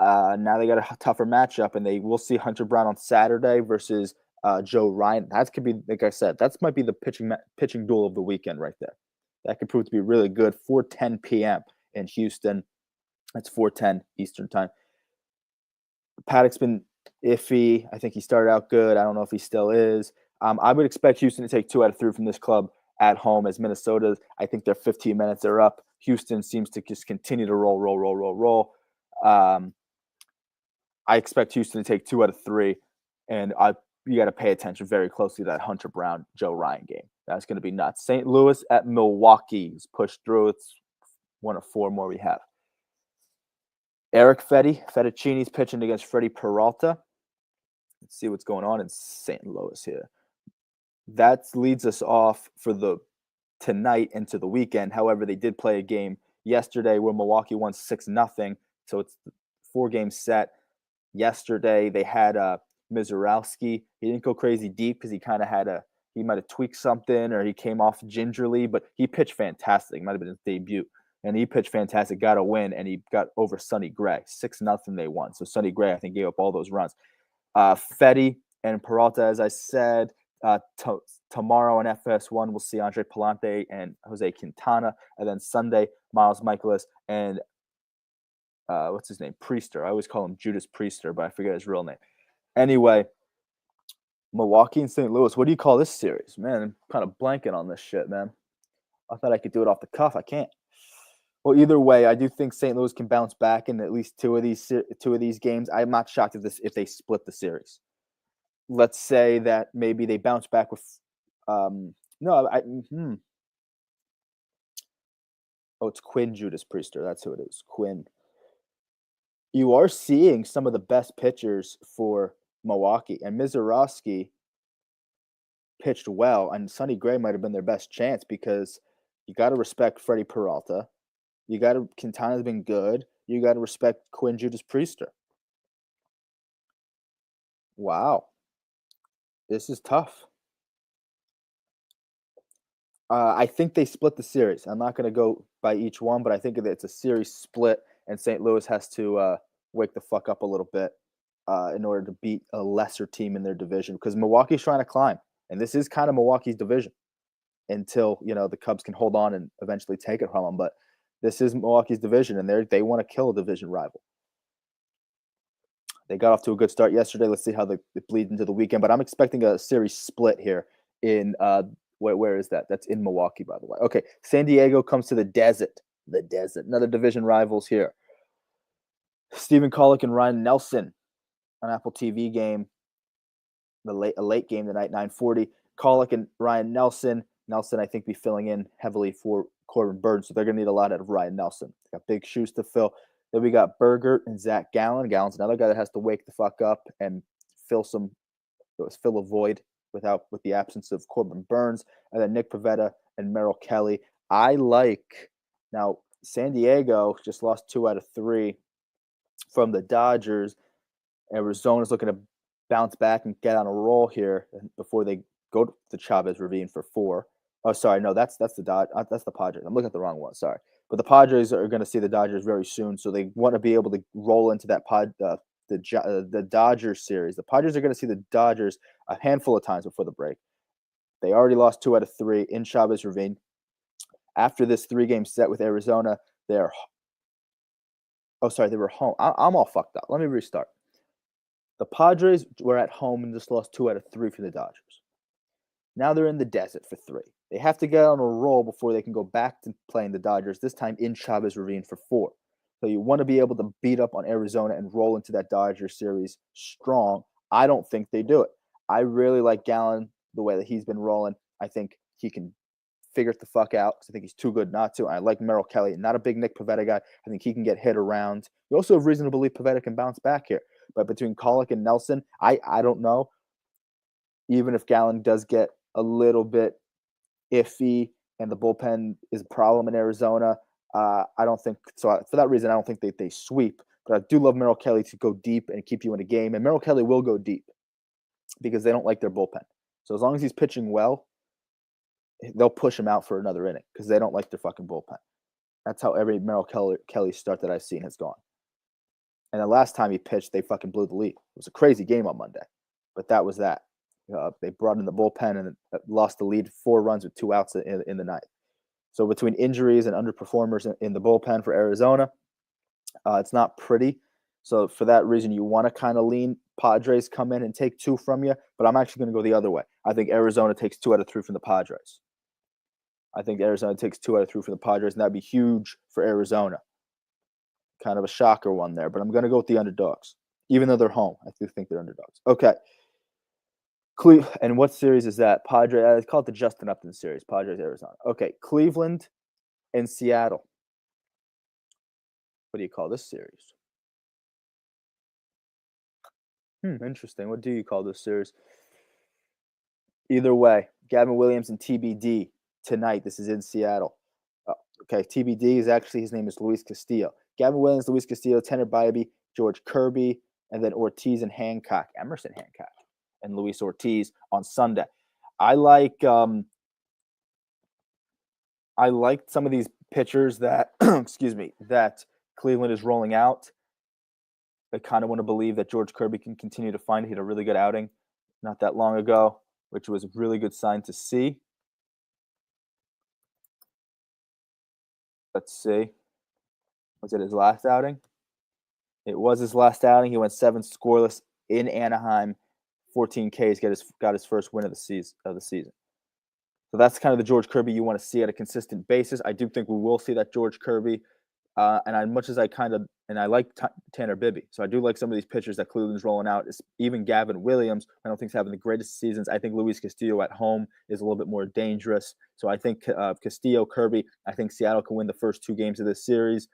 Now they got a tougher matchup, and we'll see Hunter Brown on Saturday versus Joe Ryan. That could be, like I said, that might be the pitching duel of the weekend right there. That could prove to be really good. 4:10 p.m. in Houston. That's 4:10 Eastern time. Paddock's been iffy. I think he started out good. I don't know if he still is. I would expect Houston to take 2 out of 3 from this club at home as Minnesota. I think they're 15 minutes. They're up. Houston seems to just continue to roll. I expect Houston to take 2 out of 3. And you got to pay attention very closely to that Hunter Brown, Joe Ryan game. That's going to be nuts. St. Louis at Milwaukee is pushed through. It's one of four more we have. Eric Fettuccine's pitching against Freddie Peralta. Let's see what's going on in St. Louis here. That leads us off for the tonight into the weekend. However, they did play a game yesterday where Milwaukee won 6-0. So it's 4-game set. Yesterday they had Mizorowski. He didn't go crazy deep because he might have tweaked something or he came off gingerly, but he pitched fantastic. It might have been his debut. And he pitched fantastic, got a win, and he got over Sonny Gray. 6-0 they won. So Sonny Gray, I think, gave up all those runs. Fetty and Peralta, as I said, tomorrow on FS1, we'll see Andre Palante and Jose Quintana. And then Sunday, Miles Michaelis and what's his name? Priester. I always call him Judas Priester, but I forget his real name. Anyway, Milwaukee and St. Louis. What do you call this series? Man, I'm kind of blanking on this shit, man. I thought I could do it off the cuff. I can't. Well, either way, I do think St. Louis can bounce back in at least two of these games. I'm not shocked if they split the series. Let's say that maybe they bounce back with it's Quinn Judas Priester. That's who it is. Quinn. You are seeing some of the best pitchers for Milwaukee, and Mizorowski pitched well, and Sonny Gray might have been their best chance because you got to respect Freddie Peralta. Quintana's been good. You got to respect Quinn Judas Priester. Wow. This is tough. I think they split the series. I'm not going to go by each one, but I think it's a series split, and St. Louis has to wake the fuck up a little bit in order to beat a lesser team in their division because Milwaukee's trying to climb, and this is kind of Milwaukee's division until the Cubs can hold on and eventually take it from them. But this is Milwaukee's division, and they want to kill a division rival. They got off to a good start yesterday. Let's see how it bleeds into the weekend. But I'm expecting a series split here in where is that? That's in Milwaukee, by the way. Okay, San Diego comes to the desert. The desert. Another division rivals here. Stephen Collick and Ryan Nelson, an Apple TV game. A late game tonight, 9:40. Collick and Ryan Nelson. Nelson, I think, be filling in heavily for Corbin Burns, so they're going to need a lot out of Ryan Nelson. They got big shoes to fill. Then we got Bergert and Zach Gallen. Gallen's another guy that has to wake the fuck up and fill a void with the absence of Corbin Burns. And then Nick Pivetta and Merrill Kelly. Now San Diego just lost 2 out of 3 from the Dodgers. Arizona's looking to bounce back and get on a roll here before they go to the Chavez Ravine for 4. Oh, sorry, no, that's the Padres. I'm looking at the wrong one. Sorry, but the Padres are going to see the Dodgers very soon, so they want to be able to roll into that the Dodgers series. The Padres are going to see the Dodgers a handful of times before the break. They already lost 2 out of 3 in Chavez Ravine. After this 3-game set with Arizona, they were home. I'm all fucked up. Let me restart. The Padres were at home and just lost 2 out of 3 for the Dodgers. Now they're in the desert for 3. They have to get on a roll before they can go back to playing the Dodgers, this time in Chavez Ravine for 4. So you want to be able to beat up on Arizona and roll into that Dodgers series strong. I don't think they do it. I really like Gallen, the way that he's been rolling. I think he can figure it the fuck out because I think he's too good not to. I like Merrill Kelly, not a big Nick Pivetta guy. I think he can get hit around. You also have reason to believe Pivetta can bounce back here. But between Collick and Nelson, I don't know. Even if Gallen does get a little bit iffy and the bullpen is a problem in Arizona, I don't think so. For that reason, I don't think they sweep. But I do love Merrill Kelly to go deep and keep you in a game. And Merrill Kelly will go deep because they don't like their bullpen. So as long as he's pitching well, they'll push him out for another inning because they don't like their fucking bullpen. That's how every Merrill Kelly start that I've seen has gone. And the last time he pitched, they fucking blew the lead. It was a crazy game on Monday, but that was that. They brought in the bullpen and lost the lead 4 runs with 2 outs in the ninth. So between injuries and underperformers in the bullpen for Arizona, it's not pretty. So for that reason, you want to kind of lean Padres come in and take 2 from you, but I'm actually going to go the other way. I think Arizona takes 2 out of 3 from the Padres. I think Arizona takes 2 out of 3 from the Padres, and that'd be huge for Arizona. Kind of a shocker one there, but I'm going to go with the underdogs, even though they're home. I do think they're underdogs. Okay. And what series is that? Padres. I call it the Justin Upton series. Padres, Arizona. Okay, Cleveland and Seattle. What do you call this series? Interesting. What do you call this series? Either way, Gavin Williams and TBD tonight. This is in Seattle. Oh, okay, TBD is actually his name is Luis Castillo. Gavin Williams, Luis Castillo, Tanner Bybee, George Kirby, and then Ortiz and Hancock, Emerson Hancock, and Luis Ortiz on Sunday. I like some of these pitchers that excuse me that Cleveland is rolling out. I kind of want to believe that George Kirby can continue to find. He had a really good outing not that long ago, which was a really good sign to see. Let's see. Was it his last outing? It was his last outing. He went 7 scoreless in Anaheim, 14 Ks, got his first win of the season. So that's kind of the George Kirby you want to see at a consistent basis. I do think we will see that George Kirby. And as much as I like Tanner Bibby, so I do like some of these pitchers that Cleveland's rolling out. Even Gavin Williams, I don't think he's having the greatest seasons. I think Luis Castillo at home is a little bit more dangerous. So I think Castillo, Kirby, I think Seattle can win the first 2 games of this series.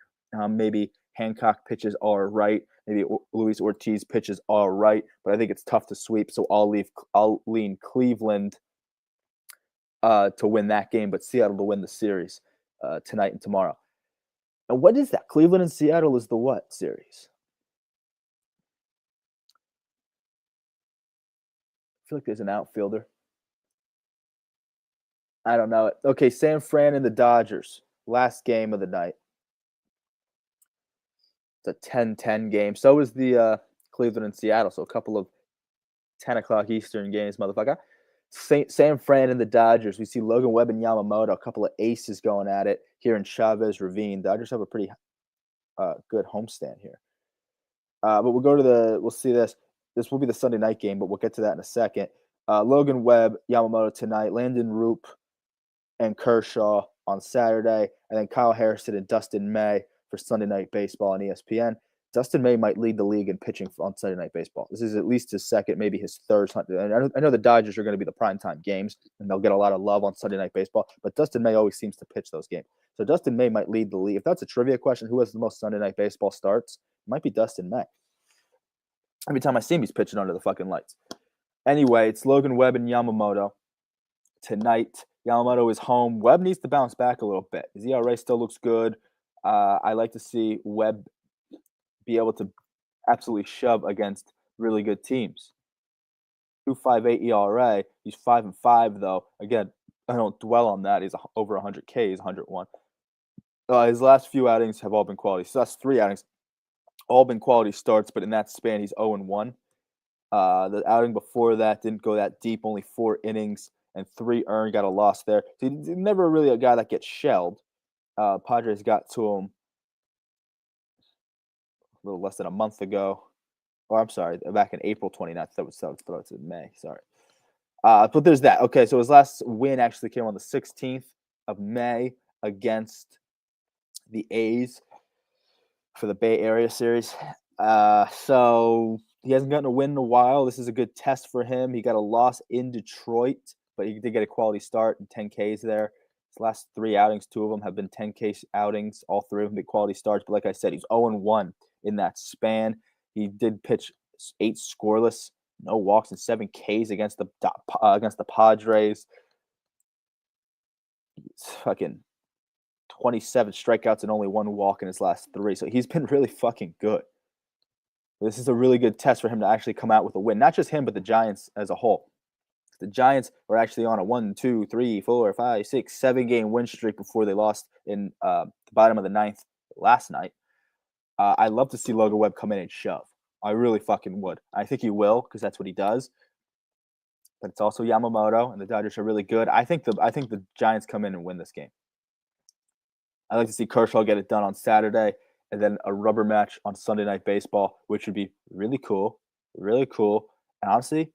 Maybe Hancock pitches all right. Maybe Luis Ortiz pitches all right. But I think it's tough to sweep. So I'll lean Cleveland to win that game, but Seattle to win the series tonight and tomorrow. And what is that? Cleveland and Seattle is the what series? I feel like there's an outfielder. I don't know it. Okay, San Fran and the Dodgers. Last game of the night. It's a 10-10 game. So is the Cleveland and Seattle. So a couple of 10 o'clock Eastern games, motherfucker. San Fran and the Dodgers. We see Logan Webb and Yamamoto, a couple of aces going at it here in Chavez Ravine. Dodgers have a pretty good homestand here. But we'll see this. This will be the Sunday night game, but we'll get to that in a second. Logan Webb, Yamamoto tonight, Landon Roop, and Kershaw on Saturday, and then Kyle Harrison and Dustin May for Sunday Night Baseball on ESPN. Dustin May might lead the league in pitching on Sunday Night Baseball. This is at least his second, maybe his third. And I know the Dodgers are going to be the primetime games, and they'll get a lot of love on Sunday Night Baseball, but Dustin May always seems to pitch those games. So Dustin May might lead the league. If that's a trivia question, who has the most Sunday Night Baseball starts? It might be Dustin May. Every time I see him, he's pitching under the fucking lights. Anyway, it's Logan Webb and Yamamoto tonight. Yamamoto is home. Webb needs to bounce back a little bit. His ERA still looks good. I like to see Webb be able to absolutely shove against really good teams. 2.58 ERA. He's 5-5 though. Again, I don't dwell on that. He's over 100 K. He's 101. His last few outings have all been quality. So that's 3 outings, all been quality starts. But in that span, he's 0-1. The outing before that didn't go that deep. Only 4 innings and 3 earned. Got a loss there. So he's never really a guy that gets shelled. Padres got to him a little less than a month ago. Or I'm sorry, back in April 29th. That was in May. Sorry. But there's that. Okay, so his last win actually came on the 16th of May against the A's for the Bay Area series. So he hasn't gotten a win in a while. This is a good test for him. He got a loss in Detroit, but he did get a quality start and 10 Ks there. His last 3 outings, 2 of them have been 10 K outings. All 3 of them big quality starts. But like I said, he's 0-1 in that span. He did pitch 8 scoreless, no walks, and 7 Ks against the Padres. It's fucking 27 strikeouts and only 1 walk in his last 3. So he's been really fucking good. This is a really good test for him to actually come out with a win. Not just him, but the Giants as a whole. The Giants were actually on a 1, 2, 3, 4, 5, 6, 7-game win streak before they lost in the bottom of the 9th last night. I'd love to see Logan Webb come in and shove. I really fucking would. I think he will because that's what he does. But it's also Yamamoto, and the Dodgers are really good. I think the Giants come in and win this game. I'd like to see Kershaw get it done on Saturday, and then a rubber match on Sunday Night Baseball, which would be really cool, really cool. And honestly,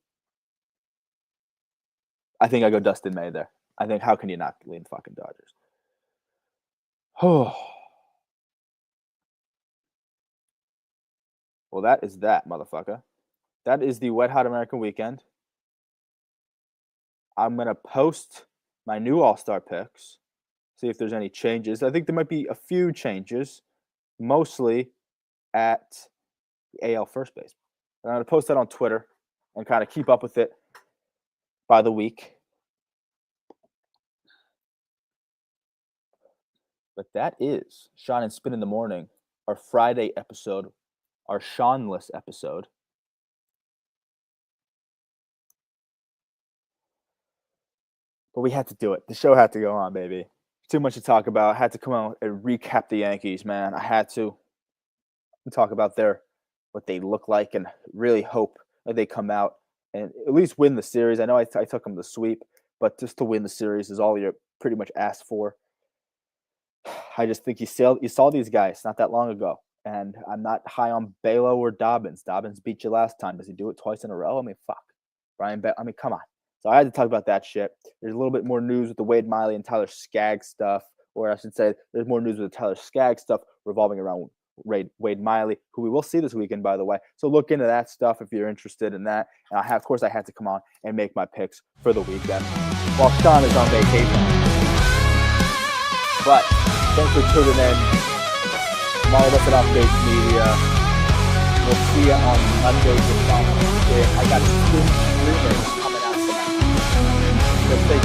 I think I go Dustin May there. I think how can you not lean fucking Dodgers? Oh. Well, that is that, motherfucker. That is the Wet Hot American Weekend. I'm going to post my new All-Star picks, see if there's any changes. I think there might be a few changes, mostly at the AL first base. I'm going to post that on Twitter and kind of keep up with it by the week. But that is Sean and Spin in the Morning, our Friday episode, our Seanless episode. But we had to do it. The show had to go on, baby. Too much to talk about. I had to come out and recap the Yankees, man. I had to talk about what they look like and really hope that they come out and at least win the series. I know I took them to sweep, but just to win the series is all you're pretty much asked for. I just think you saw these guys not that long ago, and I'm not high on Balo or Dobbins. Dobbins beat you last time. Does he do it twice in a row? I mean, fuck. Come on. So I had to talk about that shit. There's a little bit more news with the Wade Miley and Tyler Skaggs stuff, or I should say there's more news with the Tyler Skaggs stuff revolving around Wade Miley, who we will see this weekend, by the way. So look into that stuff if you're interested in that. And of course, I had to come on and make my picks for the weekend while Sean is on vacation. But thanks for tuning in. From all of us at Off-Base Media. We'll see you on Monday. I got 2 streamers coming out tonight. So stay